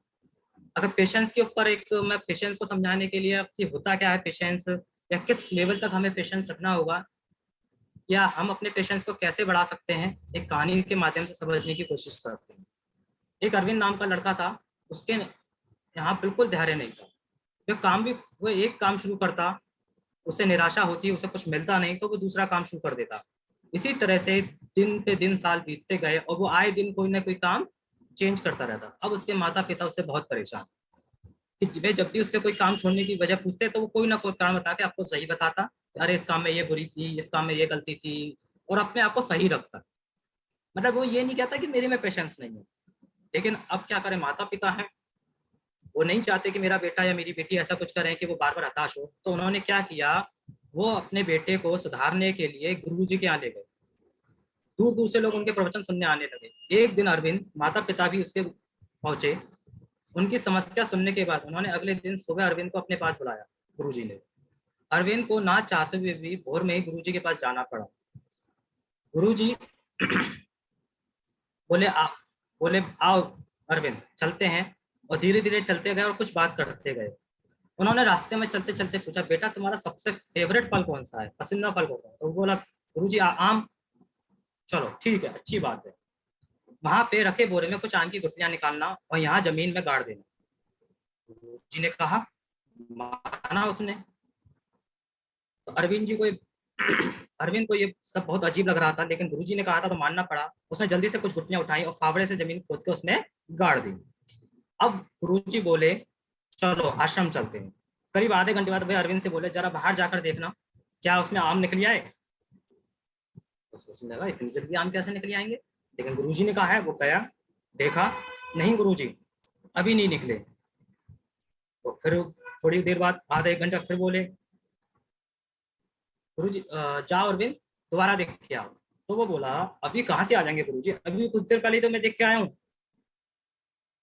अगर पेशेंस के ऊपर एक, मैं पेशेंस को समझाने के लिए कि होता क्या है पेशेंस, या किस लेवल तक हमें पेशेंस रखना होगा, या हम अपने पेशेंस को कैसे बढ़ा सकते हैं, एक कहानी के माध्यम से समझने की कोशिश करते हैं। एक अरविंद नाम का लड़का था, उसके यहाँ बिल्कुल धैर्य नहीं था। वो एक काम शुरू करता, उसे निराशा होती, उसे कुछ मिलता नहीं तो वो दूसरा काम शुरू कर देता। इसी तरह से दिन पे दिन साल बीतते गए और वो आए दिन कोई ना कोई काम चेंज करता रहता। अब उसके माता पिता उससे बहुत परेशान कि वे जब भी उससे कोई काम छोड़ने की वजह पूछते तो वो कोई ना कोई कारण बता के आपको सही बताता, अरे इस काम में ये बुरी थी, इस काम में ये गलती थी, और अपने आप को सही रखता। मतलब वो ये नहीं कहता कि मेरे में पेशेंस नहीं है। लेकिन अब क्या करें, माता पिता हैं, वो नहीं चाहते कि मेरा बेटा या मेरी बेटी ऐसा कुछ करें कि वो बार बार हताश हो। तो उन्होंने क्या किया, वो अपने बेटे को सुधारने के लिए गुरु जी के यहाँ ले गए। दूर दूर से लोग उनके प्रवचन सुनने आने लगे। एक दिन अरविंद, माता पिता भी उसके पहुंचे। उनकी समस्या सुनने के बाद उन्होंने अगले दिन सुबह अरविंद को अपने पास बुलाया। गुरुजी ने अरविंद को ना चाहते हुए भी भोर में ही गुरुजी के पास जाना पड़ा। गुरुजी बोले आ बोले आओ अरविंद चलते हैं, और धीरे धीरे चलते गए और कुछ बात करते गए। उन्होंने रास्ते में चलते चलते पूछा, बेटा तुम्हारा सबसे फेवरेट फल कौन सा है, पसंदीदा फल कौन सा है? तो वो बोला, गुरुजी आम। चलो ठीक है, अच्छी बात है। वहां पे रखे बोरे में कुछ आम की गुठलियां निकालना और यहाँ जमीन में गाड़ देना। गुरुजी ने कहा, माना उसने। तो अरविंद को ये सब बहुत अजीब लग रहा था, लेकिन गुरुजी ने कहा था तो मानना पड़ा। उसने जल्दी से कुछ गुठलियां उठाई और फावड़े से जमीन खोद के उसमें गाड़ दी। अब गुरुजी बोले, चलो आश्रम चलते हैं। करीब आधे घंटे बाद भाई अरविंद से बोले, जरा बाहर जाकर देखना क्या उसमें आम निकल आए। उसको सोचने लगा, इतनी जल्दी आम कैसे निकल आएंगे, लेकिन गुरुजी ने कहा है। वो गया, देखा, नहीं गुरुजी अभी नहीं निकले। तो फिर थोड़ी देर बाद, आधा 1 घंटा, फिर बोले, गुरुजी जाओ अरविंद दोबारा देख के आओ। तो वो बोला, अभी कहाँ से आ जाएंगे गुरुजी, अभी कुछ देर पहले तो मैं देख के आया हूँ।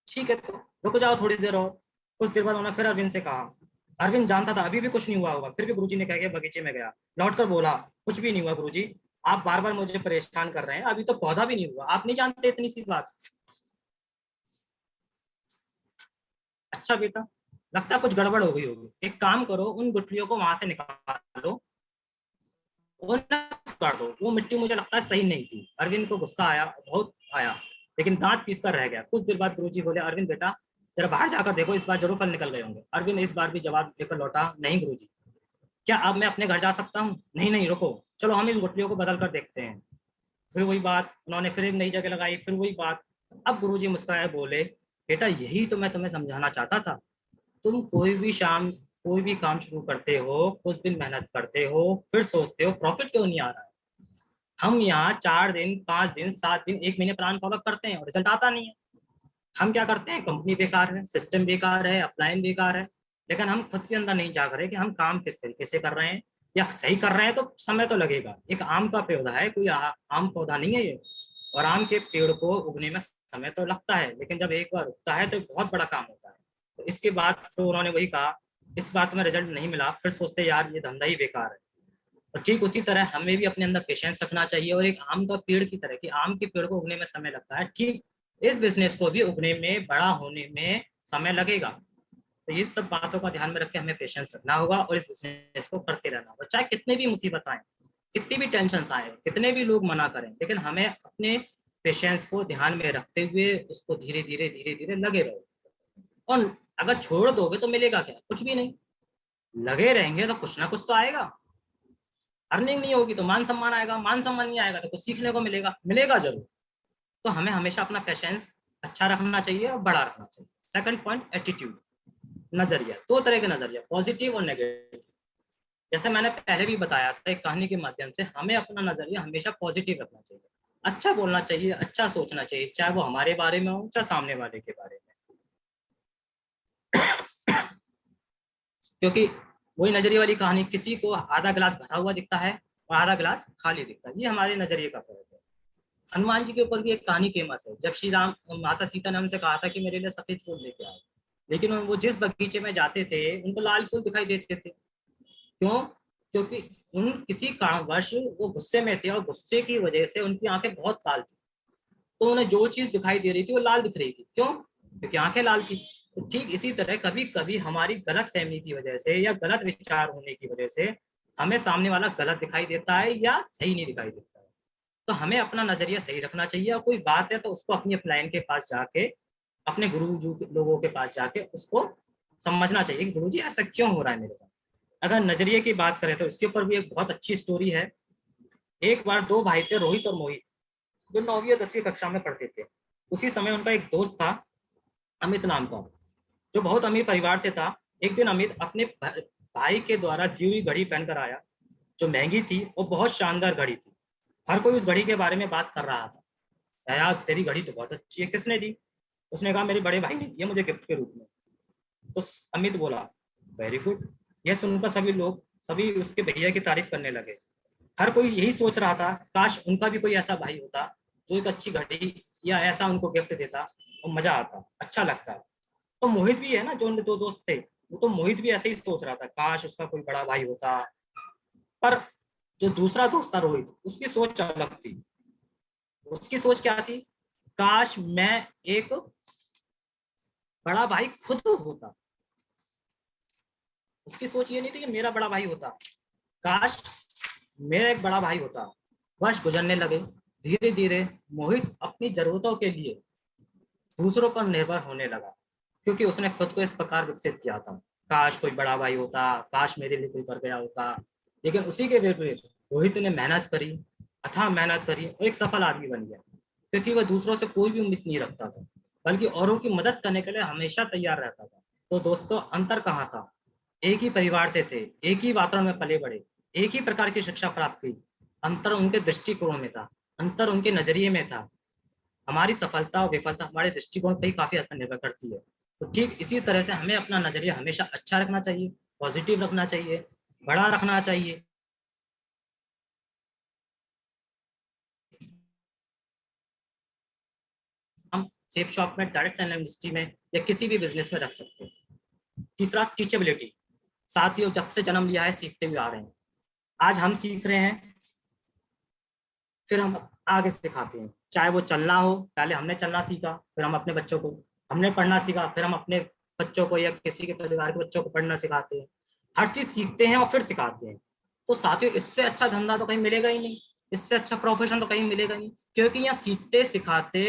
ठीक है तो रुक जाओ थोड़ी देर और। कुछ देर बाद उन्होंने फिर अरविंद से कहा। अरविंद जानता था अभी भी कुछ नहीं हुआ होगा, फिर भी गुरुजी ने कहा कि बगीचे में गया, लौटकर बोला, कुछ भी नहीं हुआ गुरुजी, आप बार बार मुझे परेशान कर रहे हैं, अभी तो पौधा भी नहीं हुआ, आप नहीं जानते इतनी सी बात। अच्छा बेटा, लगता है कुछ गड़बड़ हो गई होगी, एक काम करो, उन गुठलियों को वहां से निकालो और कर दो। वो मिट्टी मुझे लगता है सही नहीं थी। अरविंद को गुस्सा आया, बहुत आया, लेकिन दांत पीस कर रह गया। कुछ देर बाद गुरुजी बोले, अरविंद बेटा जरा बाहर जाकर देखो, इस बार जरूर फल निकल गए होंगे। अरविंद इस बार भी जवाब लेकर लौटा, नहीं गुरुजी। क्या अब मैं अपने घर जा सकता हूँ? नहीं नहीं, रुको, चलो हम इन गुठलियों को बदल कर देखते हैं। फिर वही बात, उन्होंने फिर एक नई जगह लगाई, फिर वही बात। अब गुरुजी मुस्कुराए बोले, बेटा यही तो मैं तुम्हें समझाना चाहता था। तुम कोई भी काम शुरू करते हो, कुछ दिन मेहनत करते हो, फिर सोचते हो प्रॉफिट क्यों नहीं आ रहा है। हम यहाँ 4 दिन, 5 दिन, 7 दिन, 1 महीने प्लान फॉलो करते हैं और रिजल्ट आता नहीं है। हम क्या करते हैं, कंपनी बेकार है, सिस्टम बेकार है, अपलाइन बेकार है, लेकिन हम खुद के अंदर नहीं जाग रहे कि हम काम किस तरीके से कर रहे हैं या सही कर रहे हैं। तो समय तो लगेगा। एक आम का पौधा है, कोई आम पौधा नहीं है ये। और आम के पेड़ को उगने में समय तो लगता है, लेकिन जब एक बार उगता है तो बहुत बड़ा काम होता है। तो इसके बाद फिर उन्होंने वही कहा, इस बात में रिजल्ट नहीं मिला, फिर सोचते यार ये धंधा ही बेकार है। और ठीक उसी तरह हमें भी अपने अंदर पेशेंस रखना चाहिए, और एक आम का पेड़ की तरह, कि आम के पेड़ को उगने में समय लगता है, ठीक इस बिजनेस को भी उगने में, बड़ा होने में समय लगेगा। तो ये सब बातों का ध्यान में रख के हमें पेशेंस रखना होगा और इस बिजनेस को करते रहना होगा, चाहे कितने भी मुसीबत आए, कितनी भी टेंशन आए, कितने भी लोग मना करें, लेकिन हमें अपने पेशेंस को ध्यान में रखते हुए उसको धीरे धीरे धीरे धीरे लगे रहो। और अगर छोड़ दोगे तो मिलेगा क्या? कुछ भी नहीं। लगे रहेंगे तो कुछ ना कुछ तो आएगा। अर्निंग नहीं होगी तो मान सम्मान आएगा, मान सम्मान नहीं आएगा तो कुछ सीखने को मिलेगा, मिलेगा जरूर। तो हमें हमेशा अपना पेशेंस अच्छा रखना चाहिए और बड़ा रखना चाहिए। सेकंड पॉइंट, एटीट्यूड, नजरिया। दो तरह के नजरिया, पॉजिटिव और नेगेटिव। जैसे मैंने पहले भी बताया था एक कहानी के माध्यम से, हमें अपना नजरिया हमेशा पॉजिटिव रखना चाहिए, अच्छा बोलना चाहिए, अच्छा सोचना चाहिए, चाहे वो हमारे बारे में हो चाहे सामने वाले के बारे में। क्योंकि वही नजरिए वाली कहानी, किसी को आधा गिलास भरा हुआ दिखता है और आधा गिलास खाली दिखता है, ये हमारे नजरिए का फर्क है। हनुमान जी के ऊपर भी एक कहानी फेमस है, जब श्री राम, माता सीता ने उनसे कहा था कि मेरे लिए सफेद फूल लेके आओ, लेकिन वो जिस बगीचे में जाते थे उनको लाल फूल दिखाई देते थे। क्यों? क्योंकि उन किसी कारणवश वो गुस्से में थे, और गुस्से की वजह से उनकी आंखें बहुत लाल थी। तो उन्हें जो चीज दिखाई दे रही थी वो लाल दिख रही थी। क्यों? क्योंकि आंखें लाल थी। तो ठीक इसी तरह कभी कभी हमारी गलत फहमी की वजह से या गलत विचार होने की वजह से हमें सामने वाला गलत दिखाई देता है या सही नहीं दिखाई देता है। तो हमें अपना नजरिया सही रखना चाहिए, और कोई बात है तो उसको अपनी अपलाइन के पास जाके, अपने गुरु जी लोगों के पास जाके उसको समझना चाहिए कि गुरु जी ऐसा क्यों हो रहा है मेरे साथ। अगर नजरिए की बात करें तो इसके ऊपर भी एक बहुत अच्छी स्टोरी है। एक बार दो भाई थे, रोहित और मोहित, जो 9वीं और 10वीं कक्षा में पढ़ते थे। उसी समय उनका एक दोस्त था, अमित नाम का, जो बहुत अमीर परिवार से था। एक दिन अमित अपने भाई के द्वारा दी हुई घड़ी पहनकर आया, जो महंगी थी, वो बहुत शानदार घड़ी थी। हर कोई उस घड़ी के बारे में बात कर रहा था। यार तेरी घड़ी तो बहुत अच्छी है, किसने दी? उसने कहा मेरे बड़े भाई ने दी है मुझे गिफ्ट के रूप में। तो अमित बोला, वेरी गुड। यह सुनकर सभी उसके भैया की तारीफ करने लगे। हर कोई यही सोच रहा था, काश उनका भी कोई ऐसा भाई होता जो एक अच्छी घड़ी या ऐसा उनको गिफ्ट देता, और मजा आता, अच्छा लगता। तो मोहित भी है ना, जो उनके दो दोस्त थे, वो तो मोहित भी ऐसे ही सोच रहा था, काश उसका कोई बड़ा भाई होता। पर जो दूसरा दोस्त था रोहित, उसकी सोच अलग थी। उसकी सोच क्या थी? काश मैं एक बड़ा भाई खुद होता। उसकी सोच ये नहीं थी कि मेरा बड़ा भाई होता, काश मेरा एक बड़ा भाई होता। वर्ष गुजरने लगे। धीरे धीरे मोहित अपनी जरूरतों के लिए दूसरों पर निर्भर होने लगा, क्योंकि उसने खुद को इस प्रकार विकसित किया था, काश कोई बड़ा भाई होता, काश मेरे लिए कोई कर गया होता। लेकिन उसी के विपरीत रोहित ने मेहनत करी, अथाह मेहनत करी, और एक सफल आदमी बन गया, क्योंकि वह दूसरों से कोई भी उम्मीद नहीं रखता था, बल्कि औरों की मदद करने के लिए हमेशा तैयार रहता था। तो दोस्तों, अंतर कहाँ था? एक ही परिवार से थे, एक ही वातावरण में पले बड़े, एक ही प्रकार की शिक्षा प्राप्त की। अंतर उनके दृष्टिकोण में था, अंतर उनके नजरिए में था। हमारी सफलता और विफलता हमारे दृष्टिकोण पर ही काफी हद तक निर्भर करती है। तो ठीक इसी तरह से हमें अपना नजरिया हमेशा अच्छा रखना चाहिए, पॉजिटिव रखना चाहिए, बड़ा रखना चाहिए। हम सेफ शॉप में, डायरेक्ट चैनल इंडस्ट्री में या किसी भी बिजनेस में रख सकते हैं। तीसरा, टीचेबिलिटी। साथियों, जब से जन्म लिया है सीखते हुए आ रहे हैं। आज हम सीख रहे हैं, फिर हम आगे सिखाते हैं। चाहे वो चलना हो, पहले हमने चलना सीखा, फिर हम अपने बच्चों को, हमने पढ़ना सीखा, फिर हम अपने बच्चों को या किसी के परिवार के बच्चों को पढ़ना सिखाते हैं, हर चीज सीखते हैं और फिर सिखाते हैं। तो साथियों इससे अच्छा धंधा तो कहीं मिलेगा ही नहीं, इससे अच्छा प्रोफेशन तो कहीं मिलेगा नहीं, क्योंकि यहाँ सीखते सिखाते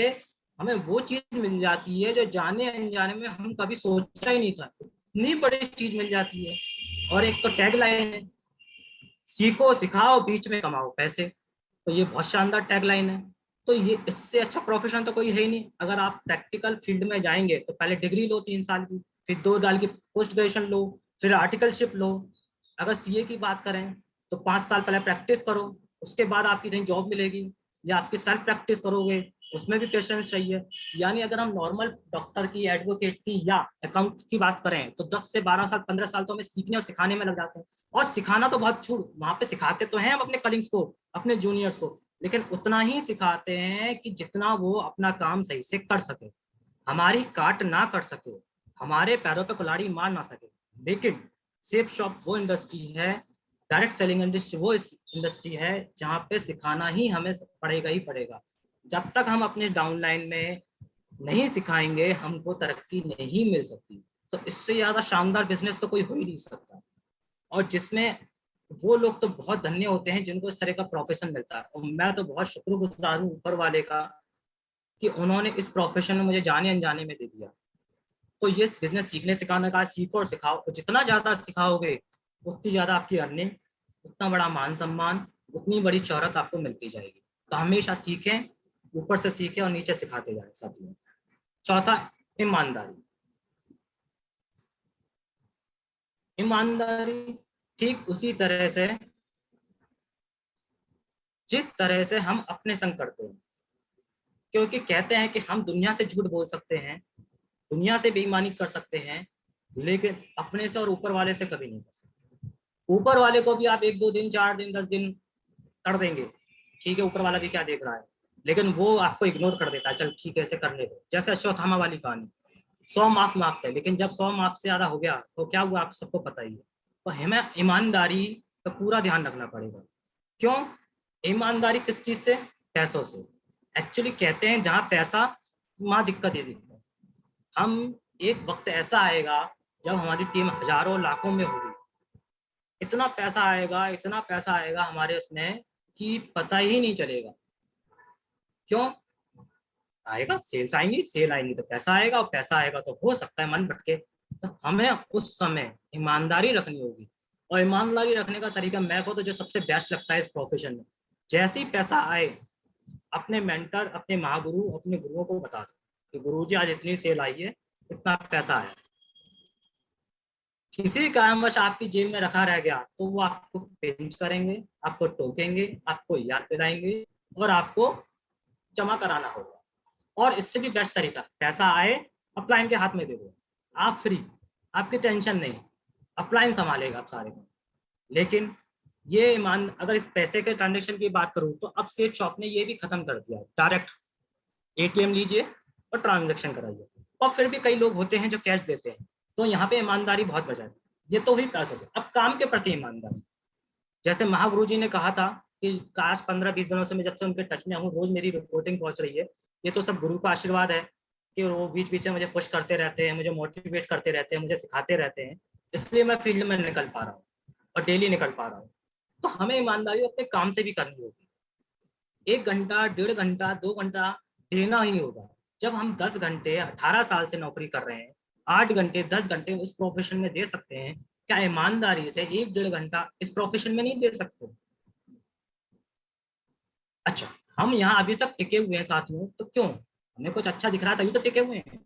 हमें वो चीज मिल जाती है जो जाने अनजाने में हम कभी सोचा ही नहीं था, इतनी बड़ी चीज मिल जाती है। और एक तो टैगलाइन है, सीखो सिखाओ बीच में कमाओ पैसे, तो ये बहुत शानदार टैगलाइन है। तो ये इससे अच्छा प्रोफेशन तो कोई है ही नहीं। अगर आप प्रैक्टिकल फील्ड में जाएंगे तो पहले डिग्री लो 3 साल की, फिर 2 साल की पोस्ट ग्रेजुएशन लो, फिर आर्टिकलशिप लो। अगर सीए की बात करें तो 5 साल पहले प्रैक्टिस करो, उसके बाद आपकी कहीं जॉब मिलेगी, या आपकी सेल्फ प्रैक्टिस करोगे, उसमें भी पेशेंस चाहिए। यानी अगर हम नॉर्मल डॉक्टर की, एडवोकेट की या अकाउंट की बात करें तो 10 से 12 साल 15 साल तो हमें सीखने और सिखाने में लग जाते हैं। और सिखाना तो बहुत छूट, वहां पे सिखाते तो हैं हम अपने कलीग्स को, अपने जूनियर्स को, लेकिन उतना ही सिखाते हैं कि जितना वो अपना काम सही से कर सके, हमारी काट ना कर सके, हमारे पैरों पे कुल्हाड़ी मार ना सके। लेकिन सेफ शॉप वो इंडस्ट्री है, डायरेक्ट सेलिंग इंडस्ट्री वो इंडस्ट्री है जहाँ पे सिखाना ही हमें पड़ेगा ही पड़ेगा। जब तक हम अपने डाउनलाइन में नहीं सिखाएंगे हमको तरक्की नहीं मिल सकती। तो इससे ज्यादा शानदार बिजनेस तो कोई हो ही नहीं सकता। और जिसमें वो लोग तो बहुत धन्य होते हैं जिनको इस तरह का प्रोफेशन मिलता है, और मैं तो बहुत शुक्रगुजार हूँ ऊपर वाले का कि उन्होंने इस प्रोफेशन में मुझे जाने अनजाने में दे दिया। तो ये बिजनेस सीखने सिखाने का, सीखो और सिखाओ, और जितना ज्यादा सिखाओगे उतनी ज्यादा आपकी अर्निंग, उतना बड़ा मान सम्मान, उतनी बड़ी शोहरत आपको मिलती जाएगी। तो हमेशा सीखें, ऊपर से सीखें और नीचे सिखाते जाए साथियों। चौथा, ईमानदारी। ईमानदारी ठीक उसी तरह से जिस तरह से हम अपने संग करते हैं, क्योंकि कहते हैं कि हम दुनिया से झूठ बोल सकते हैं, दुनिया से बेईमानी कर सकते हैं, लेकिन अपने से और ऊपर वाले से कभी नहीं कर सकते। ऊपर वाले को भी आप 1 2 दिन 4 दिन 10 दिन कर देंगे, ठीक है, ऊपर वाला भी क्या देख रहा है, लेकिन वो आपको इग्नोर कर देता है, चल ठीक है ऐसे करने दो। जैसे अश्वत्थामा वाली कहानी, 100 माफ माफते हैं, लेकिन जब 100 माफ से ज्यादा हो गया तो क्या हुआ आप सबको पता ही है। तो हमें ईमानदारी का पूरा ध्यान रखना पड़ेगा। क्यों? ईमानदारी किस चीज से? पैसों से। एक्चुअली कहते हैं जहां पैसा वहां दिक्कत ही दिक्कत। हम एक वक्त ऐसा आएगा जब हमारी टीम हजारों लाखों में होगी, इतना पैसा आएगा, इतना पैसा आएगा हमारे उसमें कि पता ही नहीं चलेगा। क्यों आएगा? सेल्स आएंगी, सेल आएंगी तो पैसा आएगा, और पैसा आएगा तो हो सकता है मन भटके। तो हमें उस समय ईमानदारी रखनी होगी। और ईमानदारी रखने का तरीका मेरे को तो जो सबसे बेस्ट लगता है इस प्रोफेशन में, जैसे ही पैसा आए अपने मेंटर, अपने महागुरु, अपने गुरुओं को बता दो कि गुरुजी आज इतनी सेल आई है, इतना पैसा आया। किसी कारणवश आपकी जेब में रखा रह गया तो वो आपको पिंच करेंगे, आपको टोकेंगे, आपको याद दिलाएंगे, और आपको जमा कराना होगा। और इससे भी बेस्ट तरीका, पैसा आए अपलाइन के हाथ में दे दो, आप फ्री, आपकी टेंशन नहीं, अपलाइन संभालेगा आप सारे को। लेकिन ये मान, अगर इस पैसे के ट्रांजेक्शन की बात करूं तो अब सेठ शॉप ने ये भी खत्म कर दिया, डायरेक्ट एटीएम लीजिए और ट्रांजेक्शन कराइए। और फिर भी कई लोग होते हैं जो कैश देते हैं, तो यहाँ पे ईमानदारी बहुत बचा है। ये तो हुई पैसों की। अब काम के प्रति ईमानदारी, जैसे महागुरु जी ने कहा था कि काश 15 20 दिनों से मैं जब से उनके टच में हूँ रोज मेरी रिपोर्टिंग पहुंच रही है। ये तो सब गुरु का आशीर्वाद है कि वो बीच बीच में मुझे पुश करते रहते हैं, मुझे मोटिवेट करते रहते हैं, मुझे सिखाते रहते हैं, इसलिए मैं फील्ड में निकल पा रहा हूँ और डेली निकल पा रहा हूँ। तो हमें ईमानदारी अपने काम से भी करनी होगी। 1 घंटा 1.5 घंटा 2 घंटा देना ही होगा। जब हम 10 घंटे 18 साल से नौकरी कर रहे हैं, 8 घंटे 10 घंटे उस प्रोफेशन में दे सकते हैं, क्या ईमानदारी से 1 1.5 घंटा इस प्रोफेशन में नहीं दे सकते? अच्छा, हम यहाँ अभी तक टिके हुए हैं साथियों, तो क्यों? हमें कुछ अच्छा दिख रहा था, अभी तो टिके हुए हैं।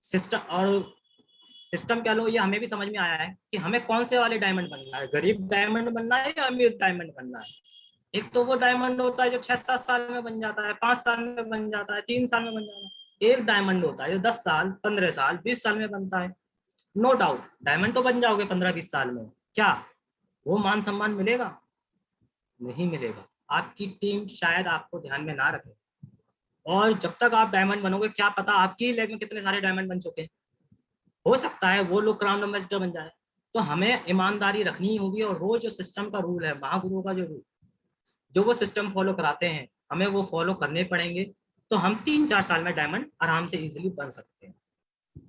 सिस्टम, और सिस्टम क्या लो, ये हमें भी समझ में आया है कि हमें कौन से वाले डायमंड बनना है, गरीब डायमंड बनना है या अमीर डायमंड बनना है। एक तो वो डायमंड होता है जो 6 7 साल में बन जाता है, 5 साल में बन जाता है, 3 साल में बन जाता है। एक डायमंड होता है जो 10 साल 15 साल 20 साल में बनता है। नो डाउट डायमंड तो बन जाओगे 15 20 साल में, क्या वो मान सम्मान मिलेगा? नहीं मिलेगा। आपकी टीम शायद आपको ध्यान में ना रखे, और जब तक आप डायमंड बनोगे क्या पता आपकी लेग में कितने सारे डायमंड बन चुके हैं। हो सकता है वो लोग क्राउन एम्बेसडर बन जाए। तो हमें ईमानदारी रखनी होगी, और रोज जो सिस्टम का रूल है, महागुरुओं का जो रूल, जो वो सिस्टम फॉलो कराते हैं, हमें वो फॉलो करने पड़ेंगे। तो हम 3 4 साल में डायमंड आराम से इजीली बन सकते हैं।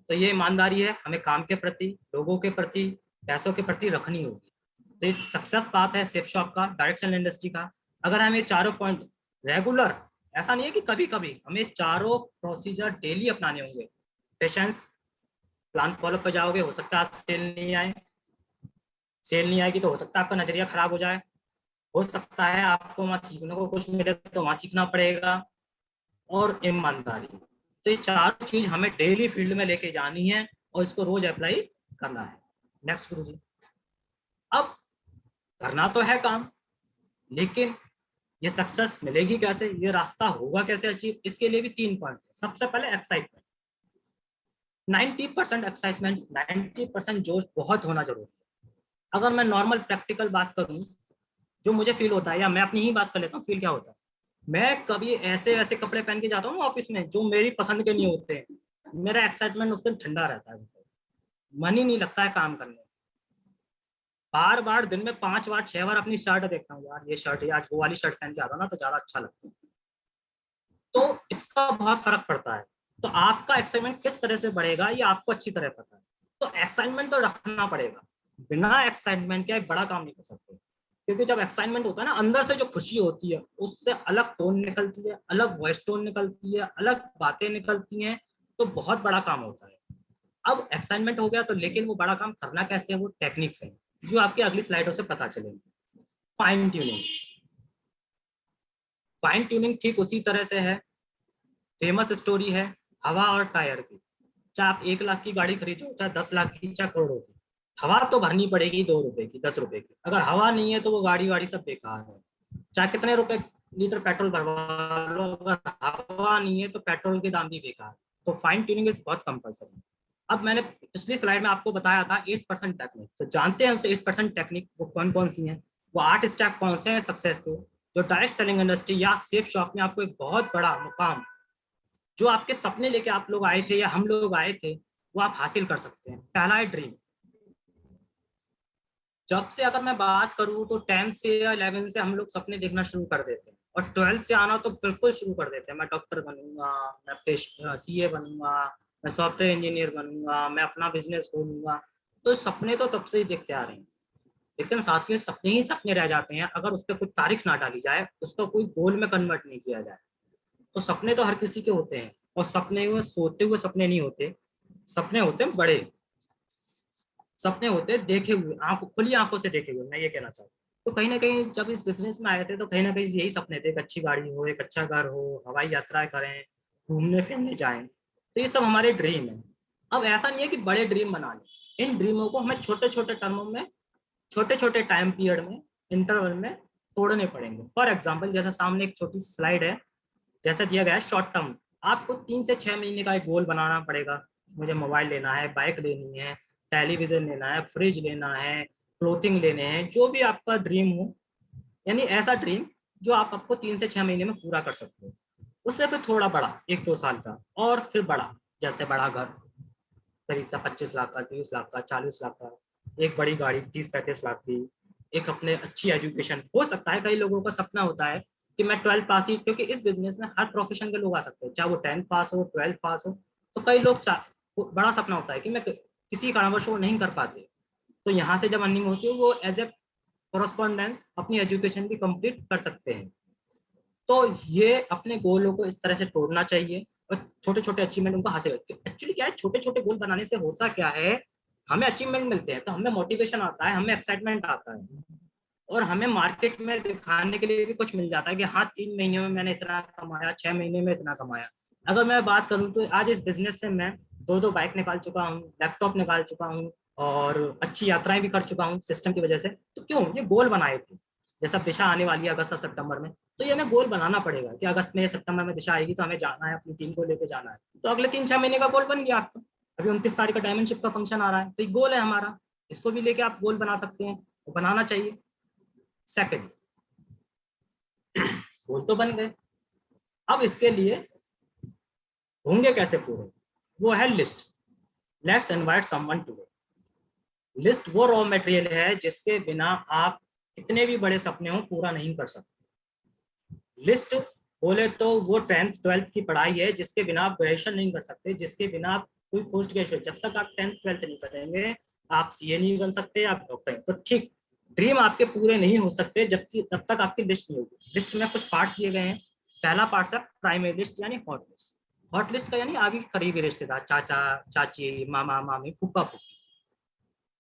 तो ये ईमानदारी है हमें काम के प्रति, लोगों के प्रति, पैसों के प्रति रखनी होगी। तो ये सक्सेस पाथ है सेफ शॉप का, डायरेक्ट सेल इंडस्ट्री का। अगर हम ये चारों पॉइंट रेगुलर, ऐसा नहीं है कि कभी कभी, हमें चारों प्रोसीजर डेली अपनाने होंगे। पेशेंस, प्लान फॉलो पे जाओगे, हो सकता है आज सेल नहीं आए, सेल नहीं आएगी तो हो सकता है आपका नजरिया खराब हो जाए, हो सकता है आपको वहां सीखने को कुछ मिले तो वहां सीखना पड़ेगा, और ईमानदारी। तो ये चार चीज हमें डेली फील्ड में लेके जानी है और इसको रोज अप्लाई करना है। नेक्स्ट गुरु जी। अब करना तो है काम, लेकिन ये सक्सेस मिलेगी कैसे, ये रास्ता होगा कैसे अचीव, इसके लिए भी 3 पॉइंट है। सबसे पहले एक्साइटमेंट, 90% एक्साइटमेंट, 90% जोश बहुत होना जरूरी है। अगर मैं नॉर्मल प्रैक्टिकल बात करूं, जो मुझे फील होता है, या मैं अपनी ही बात कर लेता हूँ, फील क्या होता है, मैं कभी ऐसे ऐसे कपड़े पहन के जाता हूँ ऑफिस में जो मेरी पसंद के नहीं होते हैं, मेरा एक्साइटमेंट उस दिन ठंडा रहता है, मन ही नहीं लगता है काम करने। बार बार दिन में 5 बार 6 बार अपनी शर्ट देखता हूँ, यार ये शर्ट है, आज वो वाली शर्ट पहन के आता ना तो ज्यादा अच्छा लगता है। तो इसका बहुत फर्क पड़ता है। तो आपका एक्साइटमेंट किस तरह से बढ़ेगा ये आपको अच्छी तरह पता है। तो एक्साइटमेंट तो रखना पड़ेगा, बिना एक्साइटमेंट के बड़ा काम नहीं कर सकते। क्योंकि जब एक्साइटमेंट होता है ना, अंदर से जो खुशी होती है उससे अलग टोन निकलती है, अलग वॉइस टोन निकलती है, अलग बातें निकलती हैं, तो बहुत बड़ा काम होता है। अब एक्साइटमेंट हो गया तो, लेकिन वो बड़ा काम करना कैसे है, वो टेक्निक्स है जो आपकी अगली स्लाइडों से पता चलेगी। फाइन ट्यूनिंग, फाइन ट्यूनिंग ठीक उसी तरह से है। फेमस स्टोरी है हवा और टायर की। चाहे आप 1 लाख की गाड़ी खरीदो, चाहे 10 लाख की, चाहे करोड़ों की, हवा तो भरनी पड़ेगी 2 रुपए की, 10 रुपए की। अगर हवा नहीं है तो वो गाड़ी वाड़ी सब बेकार है। चाहे कितने रुपए लीटर पेट्रोल भरवा लो, अगर हवा नहीं है तो पेट्रोल के दाम भी बेकार। तो फाइन ट्यूनिंग इज बहुत कंपल्सरी। अब मैंने पिछली स्लाइड में आपको बताया था 8% टेक्निक, तो जानते हैं उसे 8% टेक्निक वो कौन कौन सी हैं, वो 8 स्टेप कौन से हैं सक्सेस के, जो डायरेक्ट सेलिंग इंडस्ट्री या सेफ शॉप में आपको एक बहुत बड़ा मुकाम, जो आपके सपने लेके आप लोग आए थे या हम लोग आए थे, वो आप हासिल कर सकते हैं। पहला है ड्रीम। जब से अगर मैं बात करूं तो 10th से या 11th से हम लोग सपने देखना शुरू कर देते हैं, और 12th से आना तो बिल्कुल शुरू कर देते हैं। मैं डॉक्टर बनूंगा, मैं सीए बनूंगा, मैं सॉफ्टवेयर इंजीनियर बनूंगा, मैं अपना बिजनेस खोलूंगा। तो सपने तो तब से ही देखते आ रहे हैं, लेकिन साथ में सपने ही सपने रह जाते हैं अगर उस पर कोई तारीख ना डाली जाए, उसको कोई गोल में कन्वर्ट नहीं किया जाए। तो सपने तो हर किसी के होते हैं, और सपने हुए सोते हुए सपने नहीं होते, सपने होते हैं बड़े, सपने होते हैं देखे हुए, आंखों खुली आंखों से देखे हुए, मैं ये कहना चाहता हूँ। तो कहीं ना कहीं जब इस बिजनेस में आए थे तो कहीं ना कहीं यही सपने थे, एक अच्छी गाड़ी हो, एक अच्छा घर हो, हवाई यात्राएं करें, घूमने फिरने जाएं। तो ये सब हमारे ड्रीम है। अब ऐसा नहीं है कि बड़े ड्रीम बना लें, इन ड्रीमों को हमें छोटे छोटे टर्मों में, छोटे छोटे टाइम पीरियड में, इंटरवल में तोड़ने पड़ेंगे। फॉर एग्जाम्पल, जैसा सामने एक छोटी सी स्लाइड है, जैसा दिया गया है शॉर्ट टर्म, आपको 3 से 6 महीने का एक गोल बनाना पड़ेगा। मुझे मोबाइल लेना है, बाइक लेनी है, टेलीविजन लेना है, फ्रिज लेना है, क्लोथिंग लेने हैं, जो भी आपका ड्रीम हो, यानी ऐसा ड्रीम जो आप आपको 3 से 6 महीने में पूरा कर सकते हो। उससे फिर थोड़ा बड़ा 1-2 साल का, और फिर बड़ा, जैसे बड़ा घर खरीदता 25 लाख का, 30 लाख का, 40 लाख का, एक बड़ी गाड़ी 30-35 लाख की, एक अपने अच्छी एजुकेशन। हो सकता है कई लोगों का सपना होता है कि मैं 12th पास ही, क्योंकि इस बिजनेस में हर प्रोफेशन के लोग आ सकते हैं, चाहे वो 10th पास हो, 12th पास हो। तो कई लोग बड़ा सपना होता है कि मैं किसी कारणवश वो नहीं कर पाते, तो यहाँ से जब अर्निंग होती है वो एज ए कोरस्पॉन्डेंस अपनी एजुकेशन भी कंप्लीट कर सकते हैं। तो ये अपने गोलों को इस तरह से तोड़ना चाहिए, और छोटे छोटे अचीवमेंट उनको हासिल करते। एक्चुअली क्या है, छोटे छोटे गोल बनाने से होता क्या है, हमें अचीवमेंट मिलते हैं तो हमें मोटिवेशन आता है, हमें एक्साइटमेंट आता है, और हमें मार्केट में दिखाने के लिए भी कुछ मिल जाता है कि हाँ 3 महीने में मैंने इतना कमाया, 6 महीने में इतना कमाया। अगर मैं बात करूँ तो आज इस बिजनेस से मैं 2-2 बाइक निकाल चुका हूँ, लैपटॉप निकाल चुका हूँ, और अच्छी यात्राएं भी कर चुका हूँ सिस्टम की वजह से। तो क्यों, ये गोल बनाए थे। जैसा दिशा आने वाली है अगस्त और सितंबर में, तो ये हमें गोल बनाना पड़ेगा कि अगस्त में, सितंबर में दिशा आएगी तो हमें जाना है, अपनी टीम को लेकर जाना है। तो अगले 3-6 महीने का गोल बन गया आपका। अभी 29 तारीख का डायमंडशिप का फंक्शन आ रहा है, तो ये गोल है हमारा, इसको भी लेके आप गोल बना सकते हैं, तो बनाना चाहिए। सेकंड, गोल तो बन गए, अब इसके लिए होंगे कैसे पूरे, वो है list. Let's invite someone today. List वो रॉ मटेरियल है जिसके बिना आप कितने भी बड़े सपने हो पूरा नहीं कर सकते। लिस्ट बोले तो वो 10th 12th की पढ़ाई है जिसके बिना आप ग्रेजुएशन नहीं कर सकते, जिसके बिना आप कोई पोस्ट ग्रेजुएट, जब तक आप 10th 12th नहीं करेंगे आप सीए नहीं बन सकते, आप डॉक्टर। तो ठीक, ड्रीम आपके पूरे नहीं हो सकते जब तक आपकी लिस्ट नहीं होगी। लिस्ट में कुछ पार्ट दिए गए हैं। पहला पार्ट है प्राइमरी लिस्ट यानी हॉट लिस्ट। हॉट लिस्ट का यानी आपके करीबी रिश्तेदार, चाचा चाची, मामा मामी, फूफा फूफी,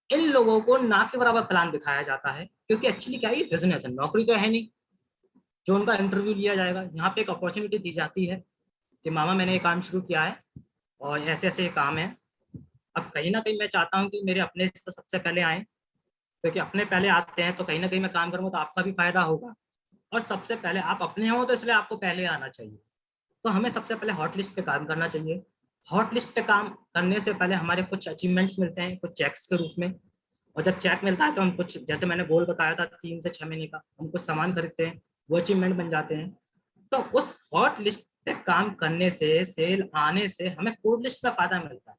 इन लोगों को ना के बराबर प्लान दिखाया जाता है, क्योंकि एक्चुअली क्या है, बिजनेस है, नौकरी तो है नहीं जो उनका इंटरव्यू लिया जाएगा। यहाँ पे एक अपॉर्चुनिटी दी जाती है कि मामा मैंने ये काम शुरू किया है और ऐसे ऐसे ये काम है। अब कहीं ना कहीं मैं चाहता हूँ कि मेरे अपने तो सबसे पहले आए, क्योंकि अपने पहले आते हैं तो कहीं ना कहीं मैं काम करूँगा तो आपका भी फायदा होगा। और सबसे पहले आप अपने हो तो इसलिए आपको पहले आना चाहिए। तो हमें सबसे पहले हॉट लिस्ट पे काम करना चाहिए। हॉट लिस्ट पे काम करने से पहले हमारे कुछ अचीवमेंट्स मिलते हैं, कुछ चेक्स के रूप में। और जब चेक मिलता है तो हम कुछ, जैसे मैंने गोल बताया था 3 से 6 महीने का, हम कुछ सामान खरीदते हैं, वो अचीवमेंट बन जाते हैं। तो उस हॉट लिस्ट पे काम करने से, सेल आने से हमें कोल्ड लिस्ट का फायदा मिलता है।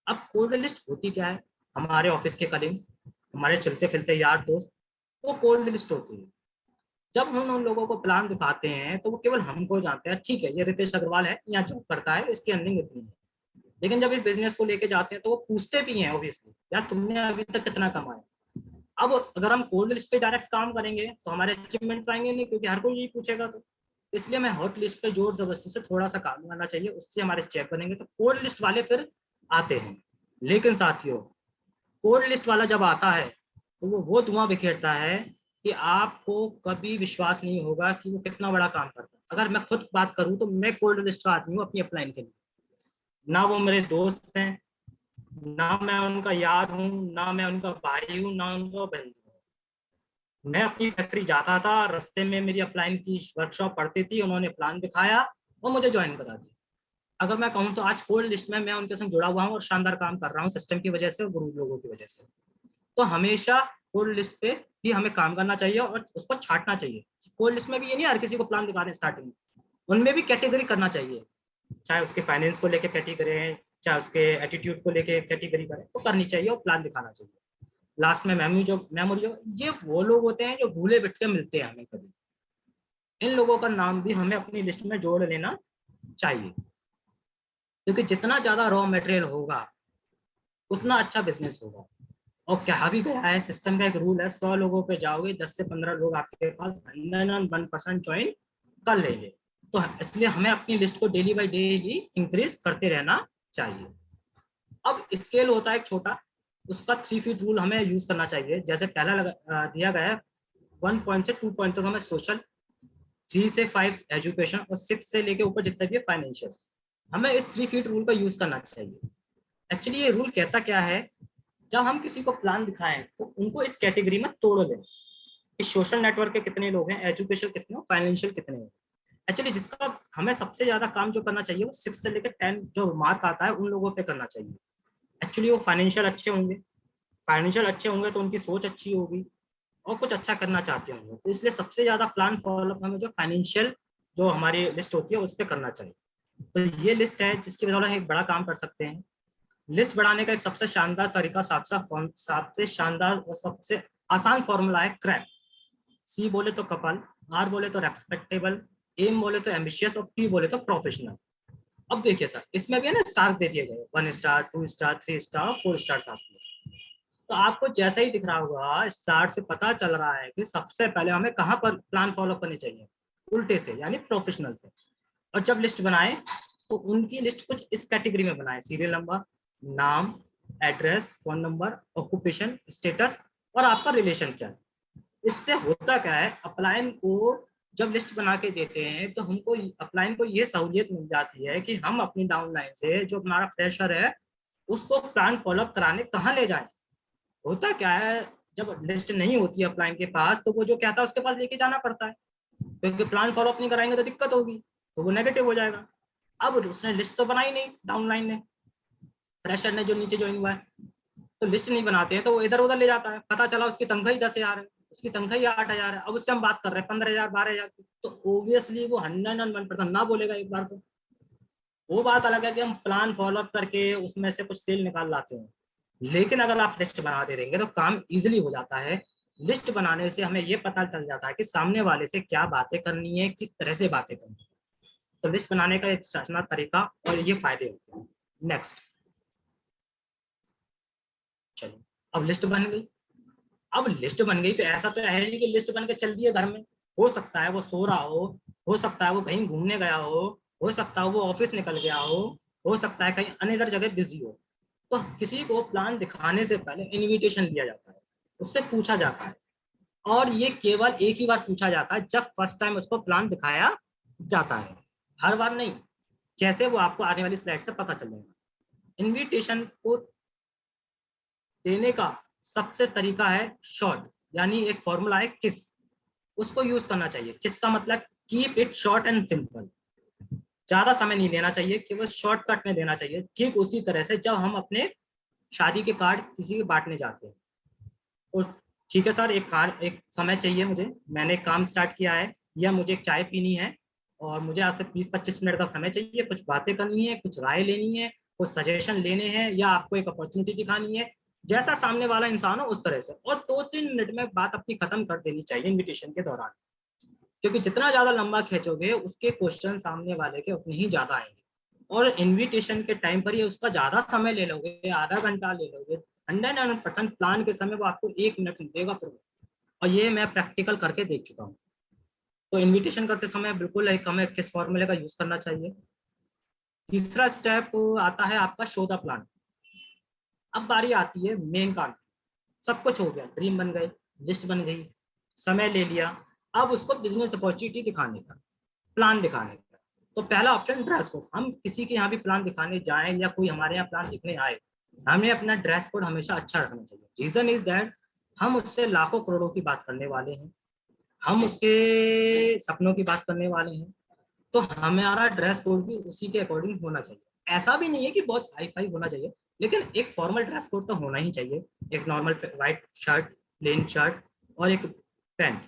अब कोल्ड लिस्ट होती क्या है, हमारे ऑफिस के कलीग्स, हमारे चलते फिरते यार दोस्त, वो कोल्ड लिस्ट होती है। जब हम उन लोगों को प्लान दिखाते हैं तो वो केवल हमको जानते हैं, ठीक है ये रितेश अग्रवाल है, यहाँ जॉब करता है, इसकी अर्निंग इतनी है। लेकिन जब इस बिजनेस को लेके जाते हैं तो वो पूछते भी हैं ऑब्वियसली, यार तुमने अभी तक कितना कमाया। अब अगर हम कोल्ड लिस्ट पे डायरेक्ट काम करेंगे तो हमारे अचीवमेंट आएंगे नहीं, क्योंकि हर कोई यही पूछेगा। तो इसलिए हमें हॉट लिस्ट पे जोर जबरदस्ती से थोड़ा सा काम करना चाहिए, उससे हमारे चेक बनेंगे। तो कोल्ड लिस्ट वाले फिर आते हैं। लेकिन साथियों, कोल्ड लिस्ट वाला जब आता है तो वो धुआं बिखेरता है कि आपको कभी विश्वास नहीं होगा कि वो कितना बड़ा काम करता है। अगर मैं खुद बात करूं तो मैं कोल्ड लिस्ट का आदमी हूँ अपनी अपलाइन के लिए। ना वो मेरे दोस्त हैं, ना मैं उनका यार हूँ, ना मैं उनका भाई हूँ, ना उनका बहन हूँ। मैं अपनी फैक्ट्री जाता था, रास्ते में मेरी अपलाइन की वर्कशॉप पड़ती थी, उन्होंने प्लान दिखाया और मुझे ज्वाइन करा दिया। अगर मैं कहूँ तो आज कोल्ड लिस्ट में मैं उनके संग जुड़ा हुआ हूँ और शानदार काम कर रहा हूँ सिस्टम की वजह से और गरीब लोगों की वजह से। तो हमेशा कोल्ड लिस्ट पे भी हमें काम करना चाहिए और उसको छांटना चाहिए। कोल्ड लिस्ट में भी ये नहीं हर किसी को प्लान दिखा दें स्टार्टिंग में, उनमें भी कैटेगरी करना चाहिए। चाहे उसके फाइनेंस को लेके कैटेगरी है, चाहे उसके एटीट्यूड को लेके कैटेगरी करें, तो करनी चाहिए और प्लान दिखाना चाहिए। लास्ट में मेमोरी जो ये वो लोग होते हैं जो भूले बिट के मिलते हैं हमें कभी, इन लोगों का नाम भी हमें अपनी लिस्ट में जोड़ लेना चाहिए। क्योंकि जितना ज्यादा रॉ मटेरियल होगा उतना अच्छा बिजनेस होगा। और कहा भी गया है, सिस्टम का एक रूल है, 100 लोगों पे जाओगे 10 से 15 लोग आपके पास 101% ज्वाइन कर लेंगे। तो इसलिए हमें अपनी लिस्ट को डेली बाई डेली इंक्रीज करते रहना चाहिए। अब स्केल होता है एक छोटा, उसका 3 फीट रूल हमें यूज करना चाहिए। जैसे पहला दिया गया है 1 पॉइंट से 2 पॉइंट तक हमें सोशल, 3 से 5 एजुकेशन और 6 से लेके ऊपर जितना भी है फाइनेंशियल, हमें इस 3 फीट रूल का यूज करना चाहिए। एक्चुअली ये रूल कहता क्या है, जब हम किसी को प्लान दिखाएं तो उनको इस कैटेगरी में तोड़ दें कि सोशल नेटवर्क के कितने लोग हैं, एजुकेशन कितने हो, फाइनेंशियल कितने हैं। एक्चुअली जिसका हमें सबसे ज्यादा काम जो करना चाहिए वो 6 से लेकर 10 जो मार्क आता है उन लोगों पे करना चाहिए। एक्चुअली वो फाइनेंशियल अच्छे होंगे, फाइनेंशियल अच्छे होंगे तो उनकी सोच अच्छी होगी और कुछ अच्छा करना चाहते होंगे। तो इसलिए सबसे ज्यादा प्लान फॉलोअप हमें जो फाइनेंशियल जो हमारी लिस्ट होती है उस पर करना चाहिए। तो ये लिस्ट है जिसकी वजह से एक बड़ा काम कर सकते हैं। लिस्ट बढ़ाने का एक सबसे शानदार तरीका, सबसे शानदार और सबसे आसान फॉर्मूला है क्रैप। सी बोले तो कपल, आर बोले तो रेस्पेक्टेबल, एम बोले तो एम्बिशियस और पी बोले तो प्रोफेशनल। अब देखिए सर, इसमें भी है ना स्टार दे दिए गए, 1 स्टार, 2 स्टार, 3 स्टार, 4 स्टार साथ में। तो आपको जैसा ही दिख रहा होगा स्टार से पता चल रहा है कि सबसे पहले हमें कहाँ पर प्लान फॉलो करनी चाहिए, उल्टे से यानी प्रोफेशनल से। और जब लिस्ट बनाए तो उनकी लिस्ट कुछ इस कैटेगरी में बनाए, सीरियल नंबर, नाम, address, phone number, occupation, status और आपका रिलेशन क्या है। इससे होता क्या है, अपलाइन को जब लिस्ट बना के देते हैं तो हमको अपलाइन को ये सहूलियत मिल जाती है कि हम अपनी डाउनलाइन से जो हमारा फ्रेशर है उसको प्लान फॉलोअप कराने कहाँ ले जाए। होता क्या है, जब लिस्ट नहीं होती है अपलाइन के पास तो वो जो कहता है उसके पास लेके जाना पड़ता है, क्योंकि प्लान फॉलोअप नहीं कराएंगे तो दिक्कत होगी, तो वो नेगेटिव हो जाएगा। अब उसने लिस्ट तो बनाई नहीं, डाउनलाइन ने, फ्रेशर ने जो नीचे ज्वाइन हुआ है, तो लिस्ट नहीं बनाते हैं तो वो इधर उधर ले जाता है। पता चला उसकी तनख्वाही 10,000 है, उसकी तनख्वाही 8,000 है, अब उससे हम बात कर रहे हैं 15,000 12,000 की, तो ऑब्वियसली वो 101% ना बोलेगा एक बार को। वो बात अलग है कि हम प्लान फॉलोअप करके उसमें से कुछ सेल निकाल लाते हैं। लेकिन अगर आप लिस्ट बना दे देंगे तो काम इजिली हो जाता है। लिस्ट बनाने से हमें ये पता चल जाता है कि सामने वाले से क्या बातें करनी है, किस तरह से बातें करनी है। तो लिस्ट बनाने का एक शानदार तरीका और ये फायदे होते हैं। नेक्स्ट, चलिए, अब लिस्ट बन गई। अब लिस्ट बन गई तो ऐसा तो है नहीं कि लिस्ट बन के चल दिए घर में। हो सकता है वो सो रहा हो सकता है वो कहीं घूमने गया हो सकता है वो ऑफिस निकल गया हो सकता है कहीं अनदर जगह बिजी हो। तो किसी को प्लान दिखाने से पहले इनविटेशन लिया जाता है, उससे पूछा जाता है, और ये केवल एक ही बार पूछा जाता है जब फर्स्ट टाइम उसको प्लान दिखाया जाता है, हर बार नहीं। कैसे, वो आपको आने वाली स्लाइड से पता चलेगा। इनविटेशन को देने का सबसे तरीका है शॉर्ट, यानी एक फॉर्मूला है किस, उसको यूज करना चाहिए। किस का मतलब keep it short and simple, ज्यादा समय नहीं लेना चाहिए, केवल शॉर्टकट में देना चाहिए। ठीक उसी तरह से जब हम अपने शादी के कार्ड किसी के बांटने जाते हैं, और ठीक है सर एक समय चाहिए मुझे, मैंने एक काम स्टार्ट किया है, या मुझे एक चाय पीनी है और मुझे आज से 20-25 मिनट का समय चाहिए, कुछ बातें करनी है, कुछ राय लेनी है, कुछ सजेशन लेने हैं, या आपको एक अपॉर्चुनिटी दिखानी है, जैसा सामने वाला इंसान हो उस तरह से, और 2-3 मिनट में बात अपनी खत्म कर देनी चाहिए इन्विटेशन के दौरान। क्योंकि जितना ज्यादा लंबा खींचोगे उसके क्वेश्चन सामने वाले के उतने ही ज्यादा आएंगे, और इनविटेशन के टाइम पर ये उसका ज्यादा समय ले लोगे, आधा घंटा ले लोगे, 100% प्लान के समय वो आपको 1 मिनट देगा फिर। और ये मैं प्रैक्टिकल करके देख चुका हूँ। तो इनविटेशन करते समय बिल्कुल एक हमें किस फॉर्मूले का यूज करना चाहिए। तीसरा स्टेप आता है आपका शो द प्लान। अब बारी आती है मेन काम। सब कुछ हो गया, ड्रीम बन गए, लिस्ट बन गई, समय ले लिया, अब उसको बिजनेस अपॉर्चुनिटी दिखाने का, प्लान दिखाने का। तो पहला ऑप्शन ड्रेस कोड। हम किसी के यहाँ भी प्लान दिखाने जाएं या कोई हमारे यहाँ प्लान दिखने आए, हमें अपना ड्रेस कोड हमेशा अच्छा रखना चाहिए। रीजन इज दैट हम उससे लाखों करोड़ों की बात करने वाले हैं, हम उसके सपनों की बात करने वाले हैं, तो हमारा ड्रेस कोड भी उसी के अकॉर्डिंग होना चाहिए। ऐसा भी नहीं है कि बहुत हाई फाई होना चाहिए, लेकिन एक फॉर्मल ड्रेस कोड तो होना ही चाहिए। एक normal white shirt, plain shirt और एक पैंट।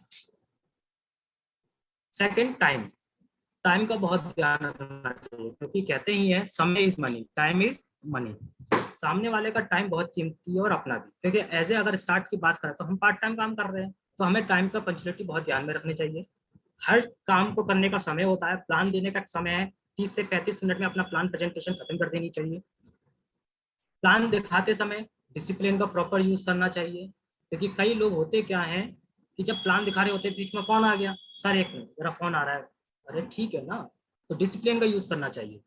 Second, time. टाइम का बहुत ध्यान रखना चाहिए, क्योंकि कहते ही है समय is money, time is money. सामने वाले का टाइम बहुत कीमती है और अपना भी, क्योंकि एज ए अगर स्टार्ट की बात करें तो हम पार्ट टाइम काम कर रहे हैं, तो हमें टाइम का पंचुअलिटी बहुत ध्यान में रखनी चाहिए। हर काम को करने का समय होता है, प्लान देने का एक समय है, 30 से 35 मिनट में अपना प्लान प्रेजेंटेशन खत्म कर देनी चाहिए। प्लान दिखाते समय डिसिप्लिन का प्रॉपर यूज करना चाहिए, क्योंकि कई लोग होते क्या हैं कि जब प्लान दिखा रहे होते बीच में फोन आ गया, सर 1 मिनट मेरा फोन आ रहा है, अरे ठीक है ना, तो डिसिप्लिन का यूज करना चाहिए।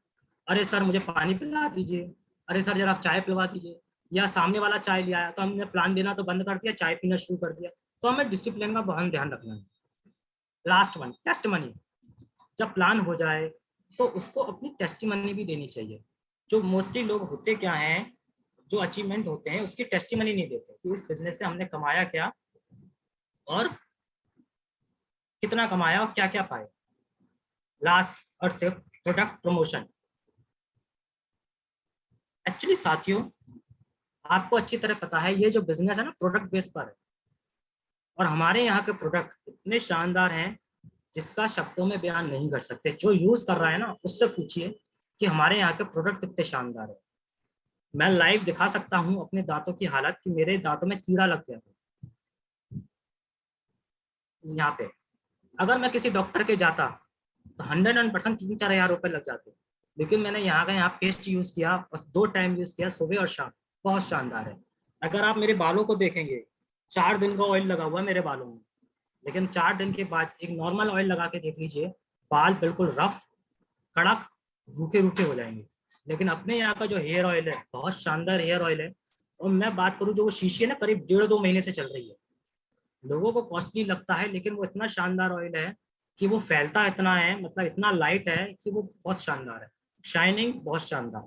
अरे सर मुझे पानी पिला दीजिए, अरे सर जरा आप चाय पिलवा दीजिए, या सामने वाला चाय ले आया तो हमने प्लान देना तो बंद कर दिया, चाय पीना शुरू कर दिया। तो हमें डिसिप्लिन का बहुत ध्यान रखना है। Last one, test money. जब प्लान हो जाए तो उसको अपनी टेस्टिमनी भी देनी चाहिए। जो मोस्टली लोग होते क्या हैं, जो अचीवमेंट होते हैं उसकी टेस्टिमनी नहीं देते कि इस बिजनेस से हमने कमाया क्या और कितना कमाया और क्या क्या पाया। लास्ट और सिर्फ प्रोडक्ट प्रमोशन। एक्चुअली साथियों, आपको अच्छी तरह पता है ये जो बिजनेस है ना प्रोडक्ट बेस पर है, और हमारे यहाँ के प्रोडक्ट इतने शानदार हैं जिसका शब्दों में बयान नहीं कर सकते। जो यूज कर रहा है ना उससे पूछिए कि हमारे यहाँ के प्रोडक्ट कितने शानदार है। मैं लाइव दिखा सकता हूँ अपने दांतों की हालत कि मेरे दांतों में कीड़ा लग गया था यहाँ पे। अगर मैं किसी डॉक्टर के जाता तो 100% 3-4 हज़ार रुपए लग जाते, लेकिन मैंने यहाँ का यहाँ पेस्ट यूज किया और 2 टाइम यूज किया, सुबह और शाम। बहुत शानदार है। अगर आप मेरे बालों को देखेंगे, 4 दिन का ऑयल लगा हुआ है मेरे बालों में, लेकिन 4 दिन के बाद एक नॉर्मल ऑयल लगा के देख लीजिए, बाल बिल्कुल रफ, कड़क, रूखे रूखे हो जाएंगे। लेकिन अपने यहाँ का जो हेयर ऑयल है बहुत शानदार हेयर ऑयल है। और मैं बात करूँ जो वो शीशी है ना, करीब 1.5-2 महीने से चल रही है। लोगों को कॉस्टली लगता है लेकिन वो इतना शानदार ऑयल है कि वो फैलता इतना है, मतलब इतना लाइट है कि वो बहुत शानदार है, शाइनिंग बहुत शानदार।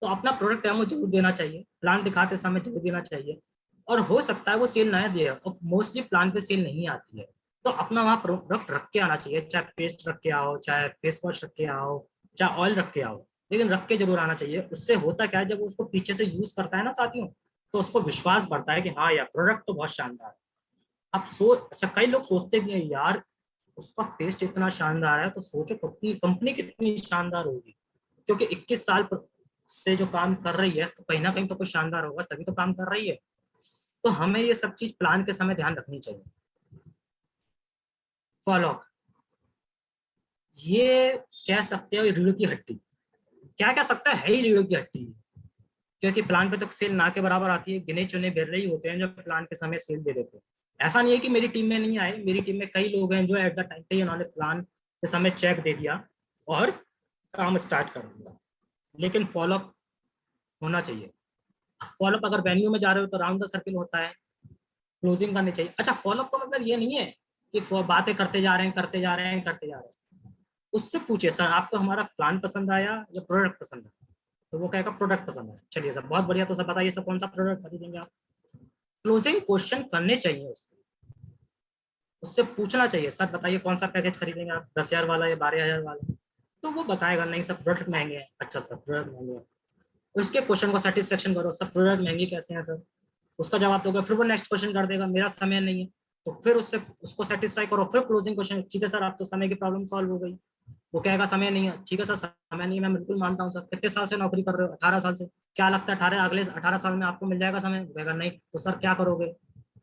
तो अपना प्रोडक्ट डेमो जरूर देना चाहिए, प्लान दिखाते समय जरूर देना चाहिए। और हो सकता है वो सेल नया दे, और मोस्टली प्लान पे सेल नहीं आती है, तो अपना वहाँ प्रोडक्ट रख के आना चाहिए, चाहे पेस्ट रख के आओ, चाहे फेस वॉश रख के आओ, चाहे ऑयल रख के आओ, लेकिन रख के जरूर आना चाहिए। उससे होता क्या है, जब उसको पीछे से यूज करता है ना साथियों, तो उसको विश्वास बढ़ता है कि हाँ यार प्रोडक्ट तो बहुत शानदार है। अब अच्छा कई लोग सोचते भी हैं यार उसका टेस्ट इतना शानदार है, तो सोचो कंपनी कंपनी कितनी शानदार होगी, क्योंकि 21 साल से जो काम कर रही है तो कहीं ना कहीं तो कुछ शानदार होगा, तभी तो काम कर रही है। तो हमें ये सब चीज प्लान के समय ध्यान रखनी चाहिए। फॉलो, ये कह सकते हो रीढ़ की हड्डी, क्या कह सकता है ही रीढ़ की हड्डी। क्योंकि प्लान पे तो सेल ना के बराबर आती है, गिने चुने बिरले ही होते हैं जो प्लान के समय सेल दे देते हैं। ऐसा नहीं है कि मेरी टीम में नहीं आए, मेरी टीम में कई लोग हैं जो एट द टाइम पे ही उन्होंने प्लान के समय चेक दे दिया और काम स्टार्ट कर दिया। लेकिन फॉलोअप होना चाहिए। फॉलोअप अगर वेन्यू में जा रहे हो तो राउंड द सर्किल होता है, क्लोजिंग करनी चाहिए। अच्छा, फॉलोअप का मतलब ये नहीं है कि बातें करते जा रहे हैं करते जा रहे हैं करते जा रहे हैं। उससे पूछिए सर आपको हमारा प्लान पसंद आया या प्रोडक्ट पसंद आया, तो वो कहेगा प्रोडक्ट पसंद है। चलिए सर बहुत बढ़िया, तो सर बताइए सर कौन सा प्रोडक्ट खरीदेंगे आप। क्लोजिंग क्वेश्चन करने चाहिए उससे, उससे पूछना चाहिए सर बताइए कौन सा पैकेज खरीदेंगे आप, 10,000 वाला या 12,000 वाला। तो वो बताएगा नहीं सर प्रोडक्ट महंगे हैं। अच्छा सर प्रोडक्ट महंगे हैं, उसके क्वेश्चन को सेटिस्फेक्शन करो, सर प्रोडक्ट महंगे कैसे हैं सर। उसका जवाब दोगे, फिर वो नेक्स्ट क्वेश्चन कर देगा मेरा समय नहीं है, तो फिर उससे उसको सेटिस्फाई करो, फिर क्लोजिंग क्वेश्चन, ठीक है सर आप तो समय की प्रॉब्लम सॉल्व हो गई। वो कहेगा समय नहीं है, ठीक है सर समय नहीं है, मैं बिल्कुल मानता हूँ सर। कितने साल से नौकरी कर रहे हो, 18 साल से, क्या लगता है 18 साल में आपको मिल जाएगा समय। कहेगा नहीं, तो सर क्या करोगे,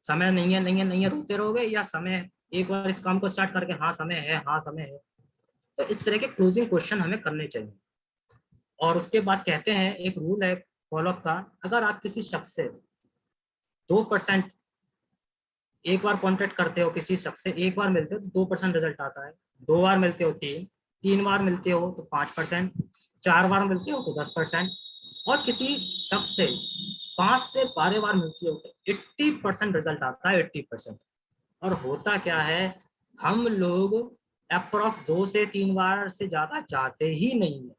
समय नहीं है नहीं है नहीं है रोते रहोगे, या समय एक बार इस काम को स्टार्ट करके हाँ समय है हाँ समय है। तो इस तरह के क्लोजिंग क्वेश्चन हमें करने चाहिए। और उसके बाद कहते हैं एक रूल है फॉलोअप का, अगर आप किसी शख्स से 2% एक बार कॉन्टेक्ट करते हो, किसी शख्स से एक बार मिलते हो तो 2% रिजल्ट आता है, 2 बार मिलते हो 3 बार मिलते हो तो 5%, 4 बार मिलते हो तो 10%, और किसी शख्स से 5 से 12 बार मिलती हो तो 80% रिजल्ट आता है, 80%। और होता क्या है, हम लोग अप्रोक्स 2 से 3 बार से ज्यादा जाते ही नहीं है।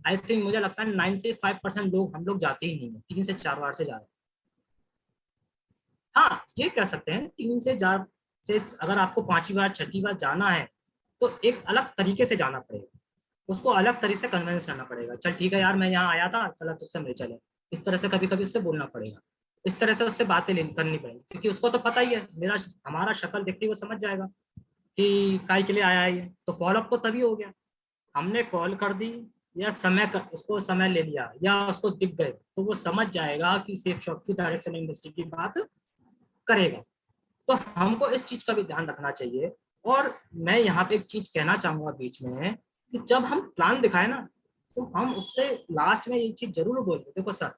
आई थिंक मुझे लगता है 95% लोग हम लोग जाते ही नहीं है 3 से 4 बार से ज्यादा। हाँ ये कह सकते हैं 3 से 4 से, अगर आपको 5वीं बार 6वीं बार जाना है तो एक अलग तरीके से जाना पड़ेगा, उसको अलग तरीके से कन्विंस करना पड़ेगा। चल ठीक है यार मैं यहाँ आया था, चलो तुझसे मिल चले, इस तरह से कभी कभी उससे बोलना पड़ेगा, इस तरह से उससे बातें करनी पड़ेगी, क्योंकि उसको तो पता ही है मेरा हमारा शक्ल देखते ही वो समझ जाएगा कि काय के लिए आया है ये। तो फॉलोअप तो तभी हो गया, हमने कॉल कर दी या उसको समय ले लिया या उसको दिख गए, तो वो समझ जाएगा कि सेफ शॉप की डायरेक्ट सेलिंग इंडस्ट्री की बात करेगा। तो हमको इस चीज का भी ध्यान रखना चाहिए। और मैं यहाँ पे एक चीज कहना चाहूंगा बीच में, कि जब हम प्लान दिखाए ना, तो हम उससे लास्ट में ये चीज जरूर बोलते, देखो सर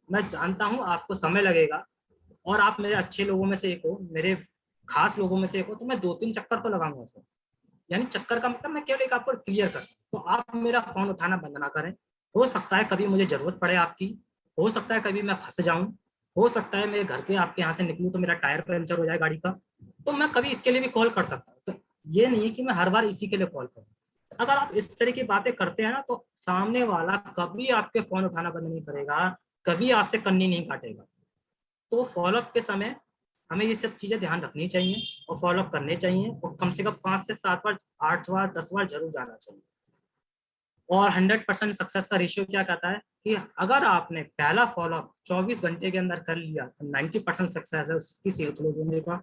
मैं जानता हूँ आपको समय लगेगा, और आप मेरे अच्छे लोगों में से एक हो, मेरे खास लोगों में से एक हो, तो मैं 2-3 चक्कर तो लगाऊंगा सर। यानी चक्कर का मतलब मैं केवल एक आपको क्लियर कर, तो आप मेरा फोन उठाना बंद ना करें। हो सकता है कभी मुझे जरूरत पड़े आपकी, हो सकता है कभी मैं फंस जाऊं, हो सकता है मेरे घर के आपके यहाँ से निकलूं तो मेरा टायर पंचर हो जाए गाड़ी का, तो मैं कभी इसके लिए भी कॉल कर सकता हूँ। तो ये नहीं है कि मैं हर बार इसी के लिए कॉल करूँ। तो अगर आप इस तरह की बातें करते हैं ना, तो सामने वाला कभी आपके फोन उठाना बंद नहीं करेगा, कभी आपसे कन्नी नहीं काटेगा। तो फॉलोअप के समय हमें ये सब चीजें ध्यान रखनी चाहिए और फॉलोअप करने चाहिए, और कम से कम 5 से 7 बार 8 बार 10 बार जरूर जाना चाहिए। और 100% सक्सेस का रेशियो क्या कहता है कि अगर आपने पहला फॉलोअप 24 घंटे के अंदर कर लिया तो 90% सक्सेस है उसकी सेल क्लोज होने का।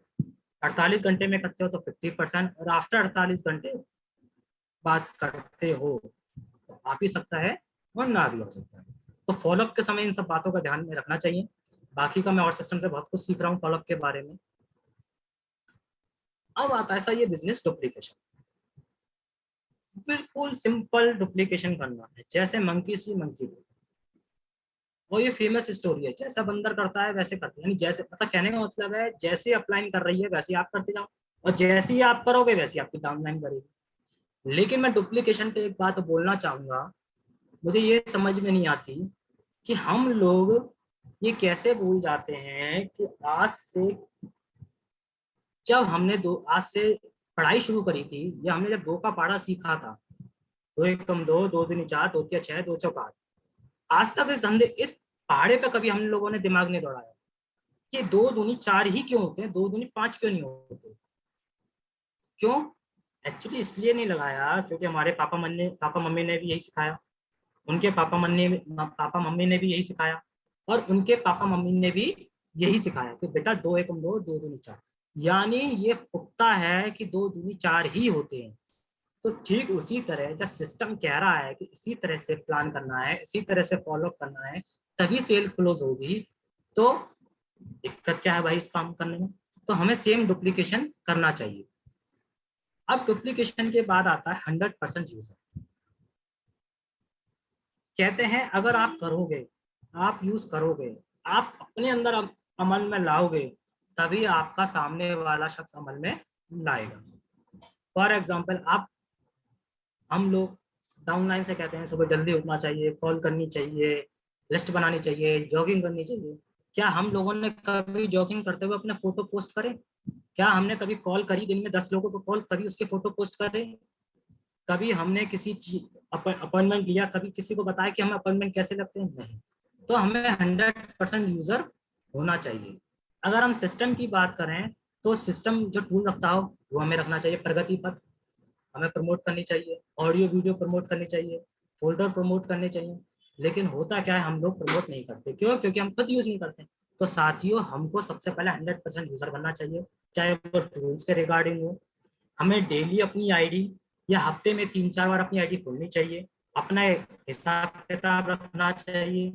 48 घंटे में करते हो तो 50%, और आफ्टर 48 घंटे बात करते हो तो आ भी सकता है और ना भी हो सकता है। तो फॉलोअप के समय इन सब बातों का ध्यान में रखना चाहिए। बाकी का मैं और सिस्टम से बहुत कुछ सीख रहा हूँ फॉलोअप के बारे में। अब आता है ऐसा ये बिजनेस डुप्लीकेशन, बिल्कुल सिंपल डुप्लीकेशन करना है, जैसे मंकी सी मंकी डू। वो ये फेमस स्टोरी है, जैसा बंदर करता है वैसे करते हैं, यानी जैसे मतलब कहने का मतलब है जैसे अपलाइन कर रही है वैसे आप करते जाओ, और जैसे ही आप करोगे वैसे आपकी डाउनलाइन करेगी। लेकिन मैं डुप्लीकेशन पे एक बात बोलना चाहूंगा, मुझे ये समझ में नहीं आती कि हम लोग ये कैसे भूल जाते हैं कि आज से पढ़ाई शुरू करी थी, या हमने जब 2 का पहाड़ा सीखा था, 2 एकम 2, 2 दूनी 4, 2 तिया 6, 2 चौका 8, आज तक इस पहाड़े पे कभी हम लोगों ने दिमाग नहीं दौड़ाया कि 2 दूनी 4 ही क्यों होते हैं, 2 दूनी 5 क्यों नहीं होते। क्यों? एक्चुअली इसलिए नहीं लगाया क्योंकि हमारे पापा मम्मी ने भी यही सिखाया, उनके पापा मम्मी ने भी यही सिखाया, और उनके पापा मम्मी ने भी यही सिखाया कि बेटा 2 एकम 2, 2 दूनी 4, यानी ये पुख्ता है कि 2 दूनी 4 ही होते हैं। तो ठीक उसी तरह जब सिस्टम कह रहा है कि इसी तरह से प्लान करना है, इसी तरह से फॉलो करना है, तभी सेल क्लोज होगी। तो दिक्कत क्या है भाई इस काम करने में, तो हमें सेम डुप्लीकेशन करना चाहिए। अब डुप्लीकेशन के बाद आता है 100% यूजर। कहते हैं अगर आप करोगे आप यूज करोगे, आप अपने अंदर अमल में लाओगे, तभी आपका सामने वाला शख्स अमल में लाएगा। फॉर एग्जाम्पल, आप हम लोग डाउनलाइन से कहते हैं सुबह जल्दी उठना चाहिए, कॉल करनी चाहिए, लिस्ट बनानी चाहिए, जॉगिंग करनी चाहिए। क्या हम लोगों ने कभी जॉगिंग करते हुए अपने फोटो पोस्ट करें? क्या हमने कभी कॉल करी, दिन में 10 लोगों को कॉल करी, उसके फोटो पोस्ट करें? कभी हमने किसी अपॉइंटमेंट लिया, कभी किसी को बताया कि हम अपॉइंटमेंट कैसे लगते हैं? नहीं। तो हमें 100% यूजर होना चाहिए। अगर हम सिस्टम की बात करें, तो सिस्टम जो टूल रखता हो वो हमें रखना चाहिए। प्रगति पर हमें प्रमोट करनी चाहिए, ऑडियो वीडियो प्रमोट करनी चाहिए, फोल्डर प्रमोट करने चाहिए। लेकिन होता क्या है, हम लोग प्रमोट नहीं करते। क्यों? क्योंकि हम खुद यूज नहीं करते। तो साथियों, हमको सबसे पहले 100% यूजर बनना चाहिए, चाहे वो टूल्स के रिगार्डिंग हो। हमें डेली अपनी आईडी या हफ्ते में 3-4 बार अपनी आईडी खोलनी चाहिए, अपना हिसाब किताब रखना चाहिए,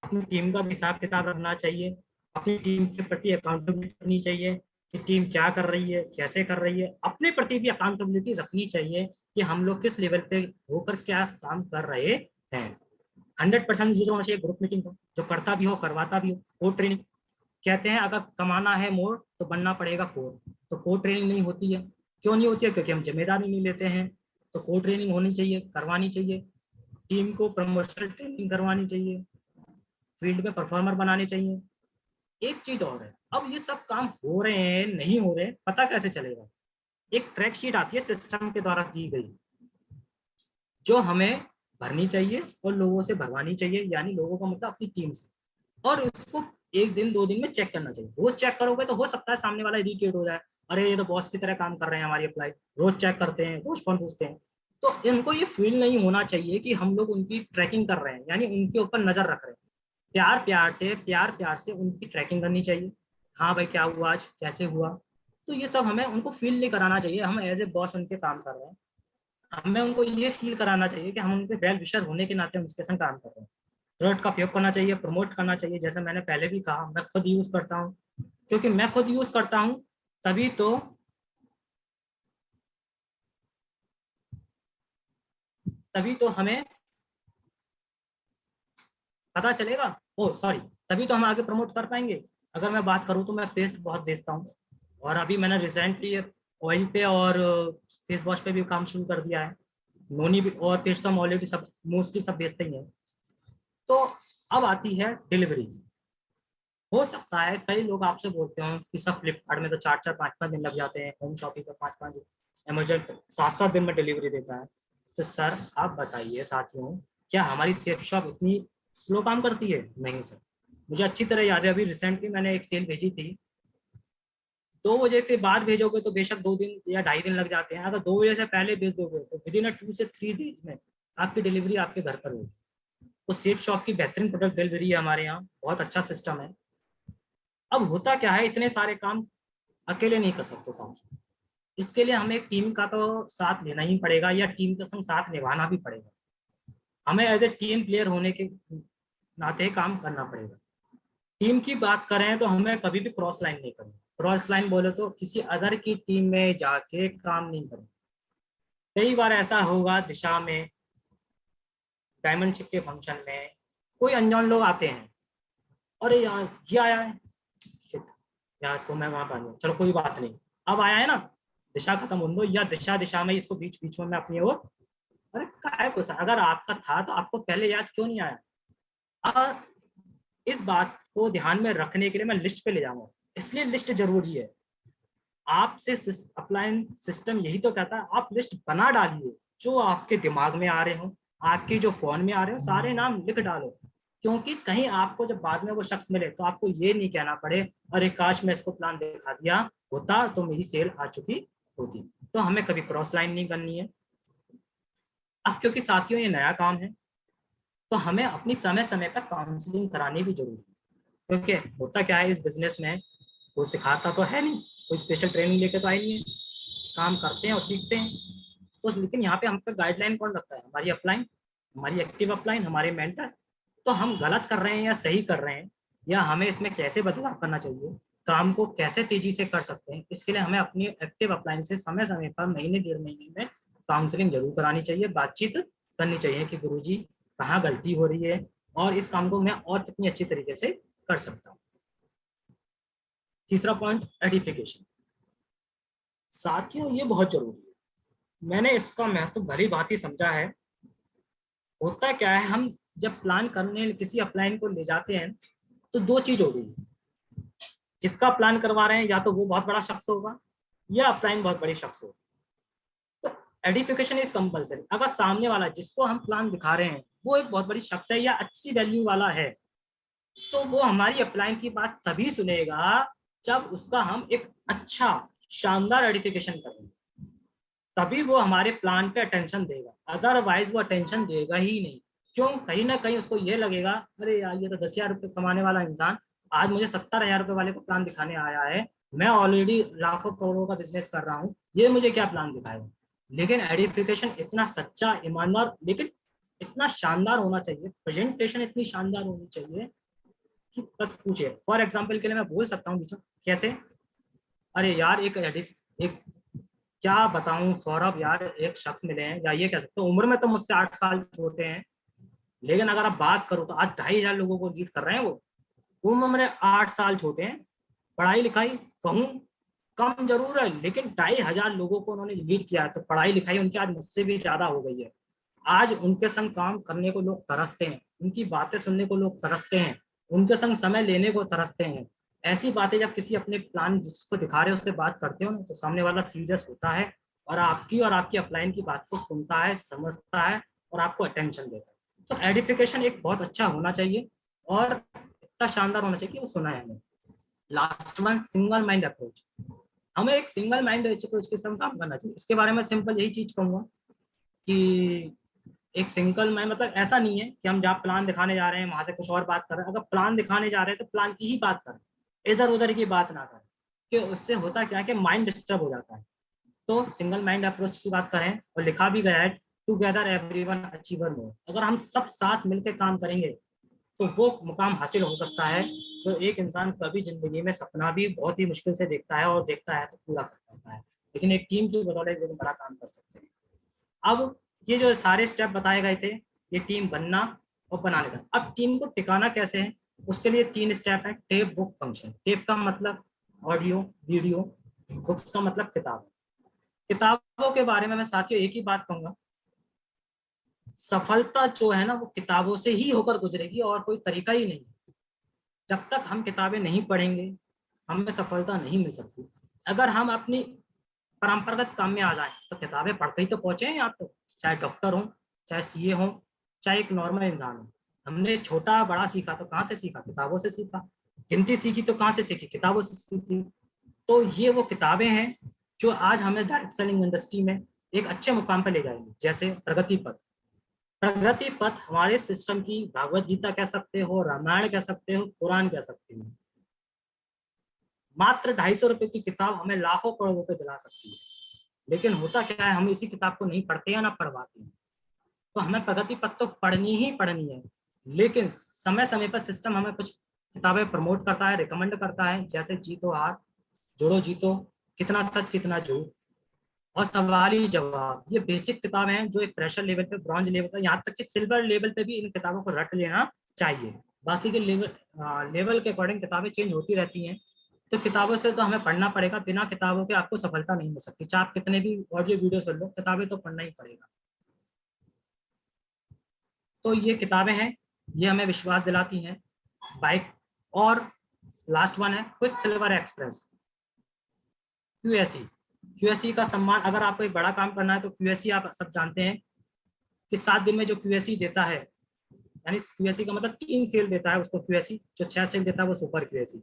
अपनी टीम का भी हिसाब किताब रखना चाहिए, अपनी टीम के प्रति अकाउंटेबिलिटी करनी चाहिए कि टीम क्या कर रही है, कैसे कर रही है। अपने प्रति भी अकाउंटेबिलिटी रखनी चाहिए कि हम लोग किस लेवल पे होकर क्या काम कर रहे हैं। 100% यूज होना चाहिए ग्रुप मीटिंग को, जो करता भी हो, करवाता भी हो। कोड ट्रेनिंग, कहते हैं अगर कमाना है मोर तो बनना पड़ेगा कोर। तो कोर ट्रेनिंग नहीं होती है। क्यों नहीं होती है? क्योंकि हम जिम्मेदारी नहीं लेते हैं। तो कोर ट्रेनिंग होनी चाहिए, करवानी चाहिए। टीम को प्रमोशनल ट्रेनिंग करवानी चाहिए, फील्ड में परफॉर्मर बनाने चाहिए। एक चीज और है, अब ये सब काम हो रहे हैं नहीं हो रहे, पता कैसे चलेगा? एक ट्रैक शीट आती है सिस्टम के द्वारा की गई, जो हमें भरनी चाहिए और लोगों से भरवानी चाहिए, यानी लोगों का मतलब अपनी टीम से। और उसको 1 दिन 2 दिन में चेक करना चाहिए। रोज चेक करोगे तो हो सकता है सामने वाला इरिटेट हो जाए, अरे ये तो बॉस की तरह काम कर रहे हैं हमारी अप्लाई, रोज चेक करते हैं, रोज फोन पूछते हैं। तो इनको ये फील नहीं होना चाहिए कि हम लोग उनकी ट्रैकिंग कर रहे हैं, यानी उनके ऊपर नजर रख रहे हैं। प्यार प्यार से उनकी ट्रैकिंग करनी चाहिए। हाँ भाई, क्या हुआ आज, कैसे हुआ? तो ये सब हमें उनको फील नहीं कराना चाहिए हम एज ए बॉस उनके काम कर रहे हैं। हमें उनको ये फील कराना चाहिए कि हम उनके वेल विशर होने के नाते उनके संग काम कर रहे हैं। प्रोडक्ट का उपयोग करना चाहिए, प्रमोट करना चाहिए। जैसे मैंने पहले भी कहा, मैं खुद यूज करता हूँ। क्योंकि मैं खुद यूज करता हूँ, तभी तो तभी तो हमें पता चलेगा। ओ सॉरी, तभी तो हम आगे प्रमोट कर पाएंगे। अगर मैं बात करूँ तो मैं पेस्ट बहुत बेचता हूँ, और अभी मैंने रिसेंटली ऑयल पे और फेस वॉश पे भी काम शुरू कर दिया है। नोनी भी और पेस्ट तो हम ऑलरेडी सब मोस्टली सब बेचते ही हैं। तो अब आती है डिलीवरी। हो सकता है कई लोग आपसे बोलते हो कि सब फ्लिपकार्ट में तो 4-4 5-5 दिन लग जाते हैं, होम शॉपिंग पे 5-5 दिन, अमेजन पे 7-7 दिन में डिलीवरी देता है। तो सर आप बताइए साथियों, क्या हमारी सेफ शॉप इतनी स्लो काम करती है? नहीं सर। मुझे अच्छी तरह याद है, अभी रिसेंटली मैंने एक सेल भेजी थी। 2 बजे के बाद भेजोगे तो बेशक 2 दिन या ढाई दिन लग जाते हैं। अगर 2 बजे से पहले भेज दोगे तो विदिन 2 से 3 डेज में आपकी डिलीवरी आपके घर पर होगी। तो सेफ शॉप की बेहतरीन प्रोडक्ट डिलीवरी है हमारे यहाँ, बहुत अच्छा सिस्टम है। अब होता क्या है, इतने सारे काम अकेले नहीं कर सकते साथ। इसके लिए हमें एक टीम का तो साथ लेना ही पड़ेगा, या टीम के संग साथ निभाना भी पड़ेगा। हमें एज ए टीम प्लेयर होने के नाते काम करना पड़ेगा। टीम की बात करें तो हमें कभी भी क्रॉस लाइन नहीं करनी। क्रॉस लाइन बोले तो किसी अदर की टीम में जाके काम नहीं करना। कई बार ऐसा होगा दिशा में, डायमंडशिप के फंक्शन में कोई अनजान लोग आते हैं, अरे यार ये आया है, शिट यार इसको मैं वहां पा, चलो कोई बात नहीं, अब आया है ना, दिशा खत्म हो दो, या दिशा दिशा में इसको बीच बीच में मैं अपनी ओर। अरे काय को सर, अगर आपका था तो आपको पहले याद क्यों नहीं आया? अब इस बात को ध्यान में रखने के लिए मैं लिस्ट पे ले जाऊंगा। इसलिए लिस्ट जरूरी है। आपसे अपलाइन सिस्टम यही तो कहता है, आप लिस्ट बना डालिए, जो आपके दिमाग में आ रहे हो, आपके जो फोन में आ रहे हो, सारे नाम लिख डालो। क्योंकि कहीं आपको जब बाद में वो शख्स मिले तो आपको ये नहीं कहना पड़े, अरे काश मैं इसको प्लान दिखा दिया होता तो मेरी सेल आ चुकी होती। तो हमें कभी क्रॉस लाइन नहीं करनी है। अब क्योंकि साथियों ये नया काम है, तो हमें अपनी समय समय पर काउंसलिंग करानी भी जरूरी है। क्योंकि होता क्या है इस बिजनेस में, वो सिखाता तो है नहीं, कोई स्पेशल ट्रेनिंग लेके तो आई नहीं है, काम करते हैं और सीखते हैं। तो लेकिन यहाँ पे हम पे गाइडलाइन कौन रखता है? हमारी अपलाइन, हमारी एक्टिव अपलाइन, हमारे मेंटर। तो हम गलत कर रहे हैं या सही कर रहे हैं, या हमें इसमें कैसे बदलाव करना चाहिए, काम को कैसे तेजी से कर सकते हैं, इसके लिए हमें अपनी एक्टिव अपलाइन से समय समय पर महीने 1.5 महीने में काउंसलिंग जरूर करानी चाहिए, बातचीत करनी चाहिए कि गुरुजी कहाँ गलती हो रही है, और इस काम को मैं और कितनी अच्छी तरीके से कर सकता हूँ। तीसरा पॉइंट, एडिफिकेशन। साथियों ये बहुत जरूरी है, मैंने इसका महत्व भली भांति समझा है। होता क्या है, हम जब प्लान करने किसी अपलाइन को ले जाते हैं तो दो चीज हो गई, जिसका प्लान करवा रहे हैं या तो वो बहुत बड़ा शख्स होगा या अपलाइन बहुत बड़ी शख्स होगा। तो एडिफिकेशन इज कंपलसरी। अगर सामने वाला जिसको हम प्लान दिखा रहे हैं वो एक बहुत बड़ी शख्स है या अच्छी वैल्यू वाला है, तो वो हमारी अपलाइन की बात तभी सुनेगा जब उसका हम एक अच्छा शानदार एडिफिकेशन करेंगे, तभी वो हमारे प्लान पे अटेंशन देगा। अदरवाइज वो अटेंशन देगा ही नहीं। क्यों? कहीं ना कहीं उसको ये लगेगा, अरे यार ये तो 10,000 रुपये कमाने वाला इंसान आज मुझे 70,000 रुपये वाले को प्लान दिखाने आया है, मैं ऑलरेडी लाखों करोड़ों का बिजनेस कर रहा हूँ, ये मुझे क्या प्लान दिखाएगा। लेकिन एडिफिकेशन इतना सच्चा, ईमानदार, लेकिन इतना शानदार होना चाहिए, प्रेजेंटेशन इतनी शानदार होनी चाहिए कि बस पूछे। फॉर एग्जाम्पल के लिए मैं बोल सकता हूँ, कैसे? अरे यार एक क्या बताऊं सौरभ यार, एक शख्स मिले हैं, या ये कह सकते हो उम्र में तो मुझसे 8 साल छोटे हैं, लेकिन अगर आप बात करो तो आज 2,500 लोगों को लीड कर रहे हैं। वो उम्र में 8 साल छोटे हैं, पढ़ाई लिखाई कहूँ कम जरूर है, लेकिन 2,500 लोगों को उन्होंने लीड किया है। तो पढ़ाई लिखाई उनकी आज मुझसे भी ज्यादा हो गई है। आज उनके संग काम करने को लोग तरसते हैं, उनकी बातें सुनने को लोग तरसते हैं, उनके संग समय लेने को तरसते हैं। ऐसी बातें जब किसी अपने प्लान जिसको दिखा रहे हो उससे बात करते हो ना, तो सामने वाला सीरियस होता है और आपकी अपलाइन की बात को सुनता है, समझता है और आपको अटेंशन देता है। तो एडिफिकेशन एक बहुत अच्छा होना चाहिए और इतना शानदार होना चाहिए कि वो सुना है हमें। Last one, single mind approach. हमें एक सिंगल माइंड अप्रोच के साथ काम करना चाहिए। इसके बारे में सिंपल यही चीज कहूंगा कि एक सिंगल माइंड मतलब ऐसा नहीं है कि हम जहाँ प्लान दिखाने जा रहे हैं वहां से कुछ और बात कर रहे हैं। अगर प्लान दिखाने जा रहे हैं तो प्लान की ही बात करें, इधर उधर की बात ना करें, कि उससे होता क्या है कि माइंड डिस्टर्ब हो जाता है। तो सिंगल माइंड अप्रोच की बात करें, और लिखा भी गया है, टुगेदर एवरीवन अचीवर मोर। अगर हम सब साथ मिलकर काम करेंगे तो वो मुकाम हासिल हो सकता है तो एक इंसान कभी जिंदगी में सपना भी बहुत ही मुश्किल से देखता है, और देखता है तो पूरा कर पाता है। लेकिन एक टीम की बदौलत एक बड़ा काम कर सकते हैं। अब ये जो सारे स्टेप बताए गए थे, ये टीम बनना और बनाने का। अब टीम को टिकाना कैसे है, उसके लिए 3 स्टेप है। Tape, book, function. टेप का मतलब ऑडियो वीडियो, बुक्स का मतलब किताब। किताबों के बारे में मैं साथियों एक ही बात कहूंगा, सफलता जो है ना वो किताबों से ही होकर गुजरेगी और कोई तरीका ही नहीं। जब तक हम किताबें नहीं पढ़ेंगे हमें सफलता नहीं मिल सकती। अगर हम अपनी परंपरागत काम में आ जाएं तो किताबें पढ़ के ही तो पहुंचे हैं यहाँ तो, चाहे डॉक्टर हो, चाहे सीए हो, चाहे एक नॉर्मल इंसान हो। हमने छोटा बड़ा सीखा तो कहाँ से सीखा? किताबों से सीखा। गिनती सीखी तो कहाँ से सीखी? किताबों से सीखी। तो ये वो किताबें हैं जो आज हमें डायरेक्ट सेलिंग इंडस्ट्री में एक अच्छे मुकाम पर ले जाएंगे। जैसे प्रगति पथ। प्रगति पथ हमारे सिस्टम की भागवत गीता कह सकते हो, रामायण कह सकते हो, कुरान कह सकते हो। मात्र 250 रुपए की किताब हमें लाखों करोड़ रुपए दिला सकती है। लेकिन होता क्या है, हम इसी किताब को नहीं पढ़ते हैं ना पढ़वाते हैं। तो हमें प्रगति पथ तो पढ़नी ही पढ़नी है, लेकिन समय समय पर सिस्टम हमें कुछ किताबें प्रमोट करता है, रिकमेंड करता है, जैसे जीतो हार, जोड़ो जीतो, कितना सच कितना झूठ और सवाल ही जवाब। ये बेसिक किताबें हैं जो एक फ्रेशर लेवल पे, ब्रॉन्ज लेवल पे, यहाँ तक कि सिल्वर लेवल पे भी इन किताबों को रट लेना चाहिए। बाकी के लेवल के अकॉर्डिंग किताबें चेंज होती रहती हैं। तो किताबों से तो हमें पढ़ना पड़ेगा, बिना किताबों के आपको सफलता नहीं मिल सकती। चाहे आप कितने भी ऑडियो वीडियो सुन लो, किताबें तो पढ़ना ही पड़ेगा। तो ये किताबें हैं, ये हमें विश्वास दिलाती हैं। बाइक। और लास्ट वन है क्विक सिल्वर एक्सप्रेस, क्यूएसई। क्यूएसई का सम्मान, अगर आपको एक बड़ा काम करना है तो क्यूएसई आप सब जानते हैं कि 7 दिन में जो क्यूएसई देता है, यानी क्यूएसई का मतलब 3 सेल देता है उसको क्यूएसई, जो 6 सेल देता है वो सुपर क्यूएसई।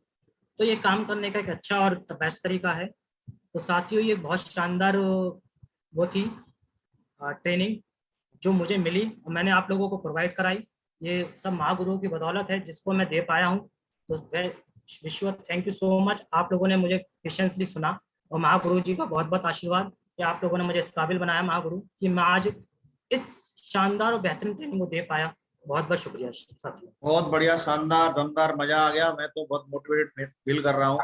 तो ये काम करने का एक अच्छा और बेस्ट तरीका है। तो साथियों ये बहुत शानदार वो थी ट्रेनिंग जो मुझे मिली और मैंने आप लोगों को प्रोवाइड कराई। ये सब महागुरुओं की बदौलत है जिसको मैं दे पाया हूँ। तो विश्व थैंक यू सो मच, आप लोगों ने मुझे पेशेंसली सुना, और महागुरु जी का बहुत बहुत आशीर्वाद कि आप लोगों ने मुझे इस काबिल बनाया महागुरु कि मैं आज इस शानदार और बेहतरीन ट्रेनिंग को दे पाया। बहुत बहुत शुक्रिया साथियों। बहुत बढ़िया, शानदार, दमदार, मजा आ गया। मैं तो बहुत मोटिवेटेड फील कर रहा हूँ।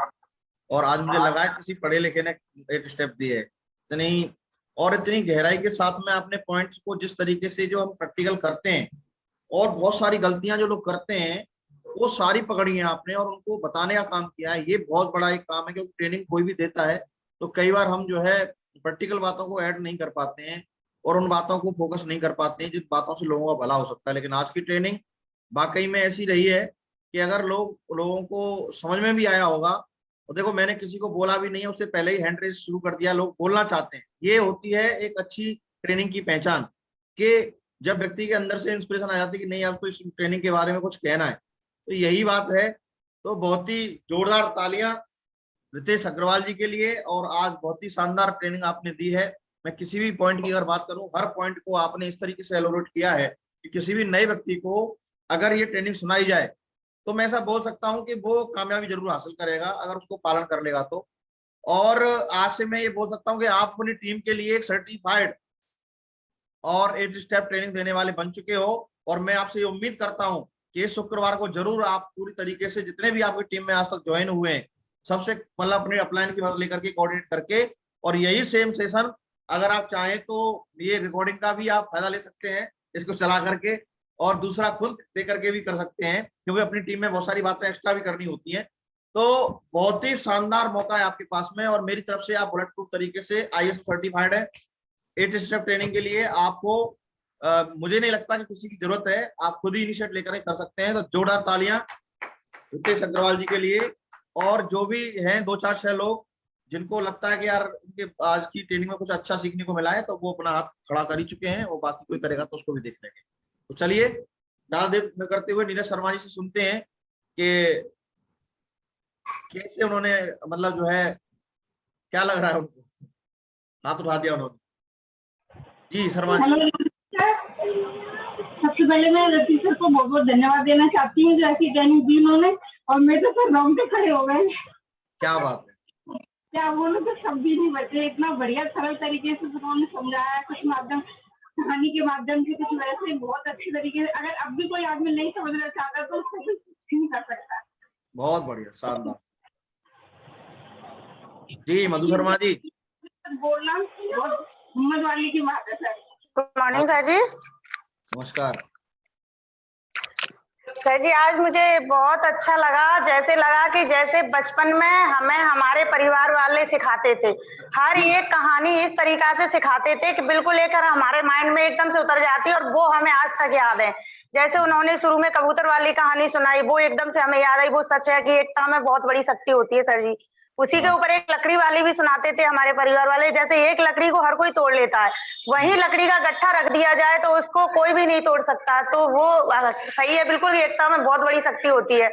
और आज मुझे लगा है किसी पढ़े लिखे ने एक स्टेप दी है इतनी, और इतनी गहराई के साथ में आपने पॉइंट्स को जिस तरीके से जो हम प्रैक्टिकल करते हैं और बहुत सारी गलतियां जो लोग करते हैं वो सारी पकड़ी है आपने और उनको बताने का काम किया है। ये बहुत बड़ा एक काम है, क्योंकि ट्रेनिंग कोई भी देता है तो कई बार हम जो है प्रैक्टिकल बातों को ऐड नहीं कर पाते हैं और उन बातों को फोकस नहीं कर पाते हैं जिन बातों से लोगों का भला हो सकता है। लेकिन आज की ट्रेनिंग वाकई में ऐसी रही है कि अगर लोगों को समझ में भी आया होगा, तो देखो मैंने किसी को बोला भी नहीं है, उससे पहले ही हैंड रेस शुरू कर दिया। लोग बोलना चाहते हैं, ये होती है एक अच्छी ट्रेनिंग की पहचान, कि जब व्यक्ति के अंदर से इंस्पिरेशन आ जाती है कि नहीं आपको इस ट्रेनिंग के बारे में कुछ कहना है, तो यही बात है। तो बहुत ही जोरदार तालियां रितेश अग्रवाल जी के लिए, और आज बहुत ही शानदार ट्रेनिंग आपने दी है। मैं किसी भी पॉइंट की अगर बात करूं, हर पॉइंट को आपने इस तरीके से एलोरेट किया है कि किसी भी नए व्यक्ति को अगर ये ट्रेनिंग सुनाई जाए तो मैं ऐसा बोल सकता हूं कि वो कामयाबी जरूर हासिल करेगा अगर उसको पालन कर लेगा तो। और आज से मैं ये बोल सकता हूं कि आप अपनी टीम के लिए एक सर्टिफाइड और 8 स्टेप ट्रेनिंग देने वाले बन चुके हो। और मैं आपसे ये उम्मीद करता हूं कि इस शुक्रवार को जरूर आप पूरी तरीके से जितने भी आपकी टीम में आज तक ज्वाइन हुए हैं सबसे मतलब अपने अपलाइन की मदद लेकर के कोऑर्डिनेट करके, और यही सेम सेशन अगर आप चाहें तो ये रिकॉर्डिंग का भी आप फायदा ले सकते हैं इसको चला करके, और दूसरा खुद दे करके भी कर सकते हैं, क्योंकि अपनी टीम में बहुत सारी बातें एक्स्ट्रा भी करनी होती हैं। तो बहुत ही शानदार मौका है आपके पास में, और मेरी तरफ से आप बुलेट प्रूफ तरीके से ISO सर्टिफाइड है। 8 स्टेप ट्रेनिंग के लिए आपको मुझे नहीं लगता कि किसी की जरूरत है, आप खुद ही इनिशिएट लेकर कर सकते हैं। तो जोरदार तालियां रितेश अग्रवाल जी के लिए। और जो भी हैं 2-4-6 लोग जिनको लगता है कि यार इनके आज की ट्रेनिंग में कुछ अच्छा सीखने को मिला है, तो वो अपना हाथ खड़ा कर ही चुके हैं, वो बाकी कोई करेगा तो उसको भी देख लेंगे। तो चलिए ज्यादा देर न करते हुए नीरज शर्मा जी से सुनते हैं कि कैसे उन्होंने मतलब जो है क्या लग रहा है उनको, हाथ उठा दिया उन्होंने। जी शर्मा जी। हेलो, सबसे पहले मैं रतीश सर को बहुत बहुत धन्यवाद देना चाहती हूँ जो ऐसी ट्रेनिंग दी उन्होंने, और मेरे तो सर रोंगटे खड़े हो गए। क्या बात है, क्या बोलूं, तो शब्द ही नहीं बचे। इतना बढ़िया सरल तरीके से उन्होंने समझाया, कुछ माध्यम कहानी के माध्यम से, कुछ वैसे बहुत अच्छे तरीके से। अगर अब भी कोई आदमी नहीं समझना चाहता तो उसको कुछ नहीं कर सकता। बहुत बढ़िया, शानदार। जी मधु शर्मा जी। बोलना बहुत हिम्मत वाली की बात है सर। गुड मॉर्निंग सर जी। नमस्कार सर जी, आज मुझे बहुत अच्छा लगा, जैसे लगा कि जैसे बचपन में हमें हमारे परिवार वाले सिखाते थे, हर एक कहानी इस तरीका से सिखाते थे कि बिल्कुल एक हमारे माइंड में एकदम से उतर जाती है, और वो हमें आज तक याद है। जैसे उन्होंने शुरू में कबूतर वाली कहानी सुनाई, वो एकदम से हमें याद आई। वो सच है कि एकता में बहुत बड़ी शक्ति होती है सर जी। उसी के ऊपर एक लकड़ी वाली भी सुनाते थे हमारे परिवार वाले, जैसे एक लकड़ी को हर कोई तोड़ लेता है, वही लकड़ी का गट्ठा रख दिया जाए तो उसको कोई भी नहीं तोड़ सकता। तो वो सही है, बिल्कुल एकता में बहुत बड़ी शक्ति होती है।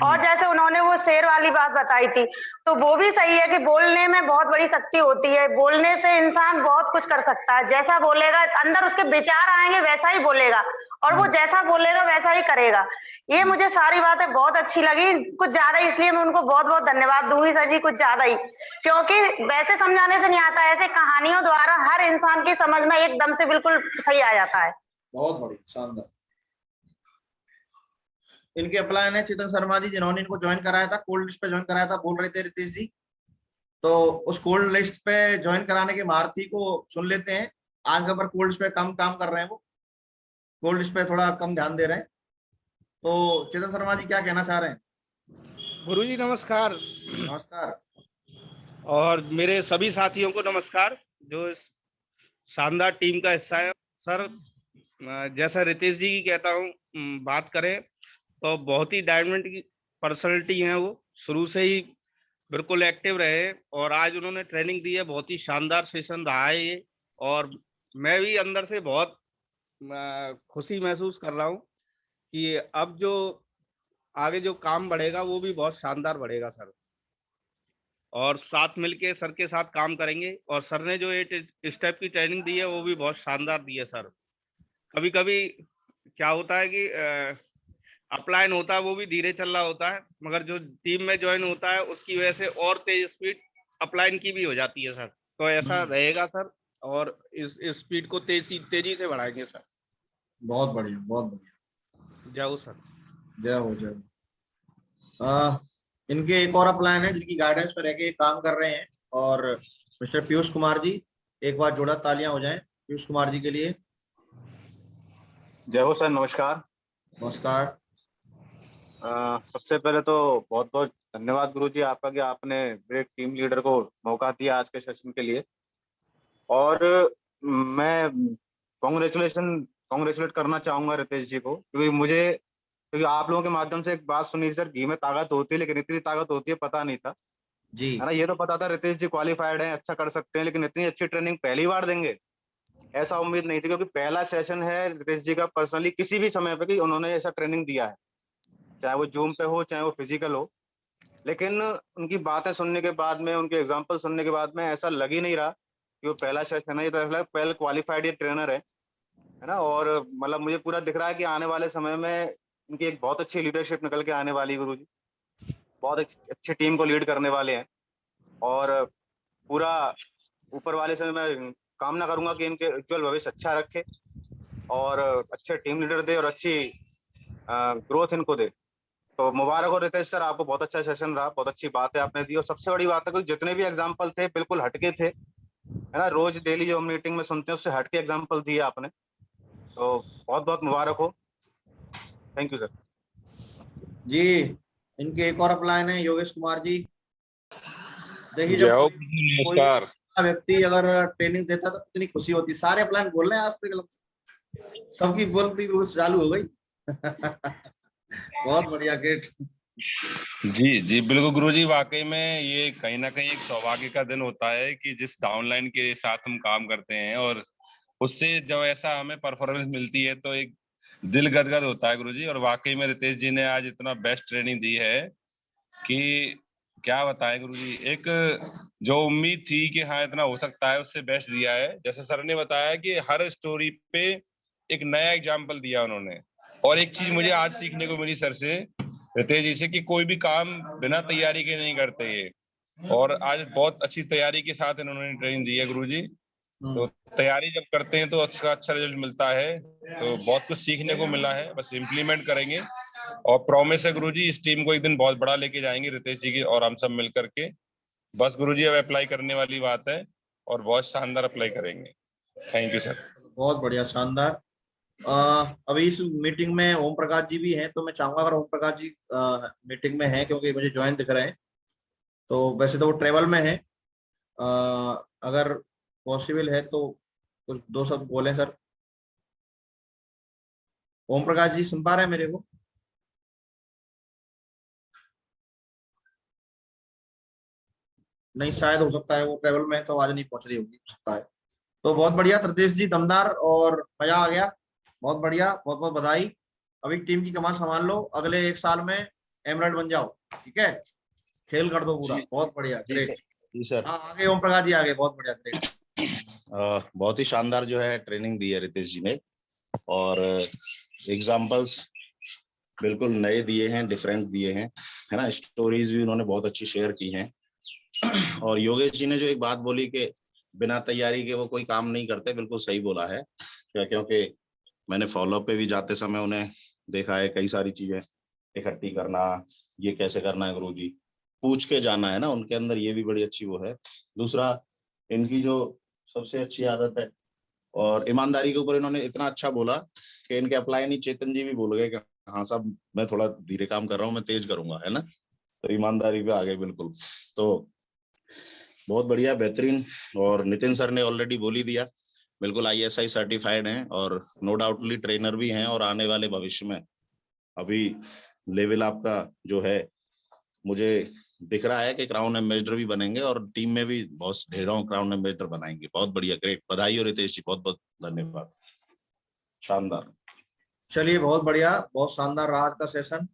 और जैसे उन्होंने वो शेर वाली बात बताई थी, तो वो भी सही है कि बोलने में बहुत बड़ी शक्ति होती है। बोलने से इंसान बहुत कुछ कर सकता है, जैसा बोलेगा अंदर उसके विचार आएंगे वैसा ही बोलेगा, और वो जैसा बोलेगा वैसा ही करेगा। ये मुझे सारी बातें बहुत अच्छी लगी, कुछ ज्यादा, इसलिए मैं उनको बहुत बहुत धन्यवाद दूंगी सर जी, कुछ ज्यादा ही, क्योंकि वैसे समझाने से नहीं आता, ऐसे कहानियों द्वारा हर इंसान की समझ में एकदम से बिल्कुल सही आ जाता है। बहुत बढ़िया, शानदार। इनके अपलाइन है चेतन शर्मा जी, जिन्होंने इनको ज्वाइन कराया था, कोल्ड लिस्ट पे ज्वाइन कराया था, बोल रहे थे रितेश जी। तो उस कोल्ड लिस्ट पे ज्वाइन कराने के महारथी को सुन लेते हैं। आज पर कोल्ड लिस्ट पे कम काम कर रहे हैं, वो कोल्ड लिस्ट पे थोड़ा कम ध्यान दे रहे हैं। तो चेतन शर्मा जी क्या कहना चाह रहे हैं? गुरुजी नमस्कार। नमस्कार। और मेरे सभी साथियों को नमस्कार जो इस शानदार टीम का हिस्सा है। सर, जैसा रितेश जी की कहता हूँ, बात करें तो बहुत ही डायमंड की पर्सनैलिटी है, वो शुरू से ही बिल्कुल एक्टिव रहे, और आज उन्होंने ट्रेनिंग दी है, बहुत ही शानदार सेशन रहा है ये। और मैं भी अंदर से बहुत खुशी महसूस कर रहा हूँ कि अब जो आगे जो काम बढ़ेगा वो भी बहुत शानदार बढ़ेगा सर, और साथ मिलके सर के साथ काम करेंगे। और सर ने जो 8 स्टेप की ट्रेनिंग दी है वो भी बहुत शानदार दी है सर। कभी कभी क्या होता है कि अपलाइन होता है वो भी धीरे चल रहा होता है, मगर जो टीम में ज्वाइन होता है उसकी वजह से और तेज स्पीड अपलाइन की भी हो जाती है सर। तो ऐसा रहेगा सर, और इस स्पीड को तेजी से बढ़ाएंगे सर। बहुत बढ़िया, बहुत बढ़िया। जय हो सर। जय हो, जय हो। इनके एक और अपलाइन है जिनकी गाइडेंस पर रह के काम कर रहे हैं, और मिस्टर पीयूष कुमार जी, एक बार जोड़ा तालियां हो जाएं पीयूष कुमार जी के लिए। जय हो सर, नमस्कार। नमस्कार। सबसे पहले तो बहुत बहुत धन्यवाद गुरुजी आपका कि आपने ब्रेक टीम लीडर को मौका दिया आज के सेशन के लिए। और मैं कॉन्ग्रेचुलेट करना चाहूंगा रितेश जी को, क्योंकि आप लोगों के माध्यम से एक बात सुनी सर, घी में ताकत होती है लेकिन इतनी ताकत होती है पता नहीं था, जी है ना। ये तो पता था रितेश जी क्वालिफाइड हैं, अच्छा कर सकते हैं, लेकिन इतनी अच्छी ट्रेनिंग पहली बार देंगे ऐसा उम्मीद नहीं थी, क्योंकि पहला सेशन है रितेश जी का पर्सनली किसी भी समय पे कि उन्होंने ऐसा ट्रेनिंग दिया है, चाहे वो जूम पे हो चाहे वो फिजिकल हो। लेकिन उनकी बातें सुनने के बाद में, उनके एग्जाम्पल सुनने के बाद में ऐसा लग ही नहीं रहा कि वो पहला सेशन है, ये तो ऐसा लगा पहले क्वालिफाइड ये ट्रेनर है ना। और मतलब मुझे पूरा दिख रहा है कि आने वाले समय में इनकी एक बहुत अच्छी लीडरशिप निकल के आने वाली है गुरुजी, बहुत अच्छी टीम को लीड करने वाले हैं। और पूरा ऊपर वाले से मैं कामना करूंगा कि इनके उज्जवल भविष्य अच्छा रखे और अच्छे टीम लीडर दे और अच्छी ग्रोथ इनको दे। तो मुबारक हो रितेश सर, आपको बहुत अच्छा सेशन रहा, बहुत अच्छी बात है आपने दी। और सबसे बड़ी बात है कि जितने भी एग्जाम्पल थे बिल्कुल हटके थे, है ना। रोज डेली जो हम मीटिंग में सुनते हैं उससे हटके एग्जाम्पल दिए आपने, तो बहुत बहुत मुबारक हो। Thank you sir. जी, इनके एक और अपलाइन है योगेश कुमार जी। देखिए, जय जब हो, कोई नमस्कार। व्यक्ति अगर ट्रेनिंग देता तो कितनी खुशी होती। सारे अपलाइन बोल रहे हैं आज तक, सबकी बोलती चालू हो गई। बहुत बढ़िया, ग्रेट। जी जी बिल्कुल गुरुजी, वाकई में ये कहीं ना कहीं एक सौभाग्य का दिन होता है कि जिस डाउनलाइन के साथ हम काम करते हैं और उससे जब ऐसा हमें परफॉर्मेंस मिलती है तो एक दिल गदगद होता है गुरुजी। और वाकई में रितेश जी ने आज इतना बेस्ट ट्रेनिंग दी है कि क्या बताएं गुरुजी। एक जो उम्मीद थी कि हाँ इतना हो सकता है, उससे बेस्ट दिया है। जैसे सर ने बताया कि हर स्टोरी पे एक नया एग्जाम्पल दिया उन्होंने। और एक चीज मुझे आज सीखने को मिली सर से, रितेश जी से, कि कोई भी काम बिना तैयारी के नहीं करते ये। और आज बहुत अच्छी तैयारी के साथ इन्होंने ट्रेनिंग दी है गुरुजी। तो तैयारी जब करते हैं तो अच्छा रिजल्ट मिलता है। तो बहुत कुछ सीखने को मिला है, बस इम्प्लीमेंट करेंगे। और प्रॉमिस है गुरुजी, इस टीम को एक दिन बहुत बड़ा लेके जाएंगे रितेश जी की और हम सब मिल करके। बस गुरुजी अब अप्लाई करने वाली बात है और बहुत शानदार अप्लाई करेंगे। Thank you sir. बहुत बढ़िया, शानदार। अभी इस मीटिंग में ओम प्रकाश जी भी हैं, तो मैं चाहूंगा अगर ओम प्रकाश जी मीटिंग में हैं, क्योंकि मुझे ज्वाइन दिख रहे हैं, तो वैसे तो वो ट्रेवल में है, अगर पॉसिबल है तो कुछ दो शब्द बोले सर। ओम प्रकाश जी सुन पा रहे हैं मेरे को? नहीं, शायद हो सकता है वो ट्रेवल में है तो आज नहीं पहुंच रही होगी, हो सकता है। तो बहुत बढ़िया रितेश जी, दमदार और मजा आ गया, बहुत बढ़िया, बहुत बहुत बधाई। अभी टीम की कमान संभाल लो, अगले एक साल में एमरल्ड बन जाओ, ठीक है, खेल कर दो पूरा। बहुत बढ़िया, ग्रेट। जी सर। हाँ, आगे ओम प्रकाश जी, आगे। बहुत बढ़िया, ग्रेट। बहुत ही शानदार जो है ट्रेनिंग दी है रितेश जी ने, और एग्जाम्पल्स बिल्कुल नए दिए हैं, डिफरेंट दिए हैं, है ना। स्टोरीज भी उन्होंने बहुत अच्छी शेयर की हैं। और योगेश जी ने जो एक बात बोली कि बिना तैयारी के वो कोई काम नहीं करते, बिल्कुल सही बोला है। क्योंकि मैंने फॉलोअप पे भी जाते समय उन्हें देखा है, कई सारी चीजें इकट्ठी करना, ये कैसे करना है गुरुजी, पूछ के जाना है ना, उनके अंदर ये भी बड़ी अच्छी वो है। दूसरा, इनकी जो सबसे अच्छी आदत है और ईमानदारी के ऊपर इन्होंने इतना अच्छा बोला कि इनके अप्लाई नहीं, चेतन जी भी बोल गए कि हाँ साहब मैं थोड़ा धीरे काम कर रहा हूँ, मैं तेज करूंगा, है ना। तो ईमानदारी पे आ गए बिल्कुल। तो बहुत बढ़िया, बेहतरीन। और नितिन सर ने ऑलरेडी बोल ही दिया, बिल्कुल ISI सर्टिफाइड हैं और नो डाउटली ट्रेनर भी हैं। और आने वाले भविष्य में अभी लेवल आपका जो है मुझे दिख रहा है कि क्राउन एम्बेसडर भी बनेंगे और टीम में भी बहुत ढेरों क्राउन एम्बेसडर बनाएंगे। बहुत बढ़िया, ग्रेट, बधाई हो रितेश जी, बहुत बहुत धन्यवाद, शानदार। चलिए, बहुत बढ़िया, बहुत शानदार रहा आज का सेशन।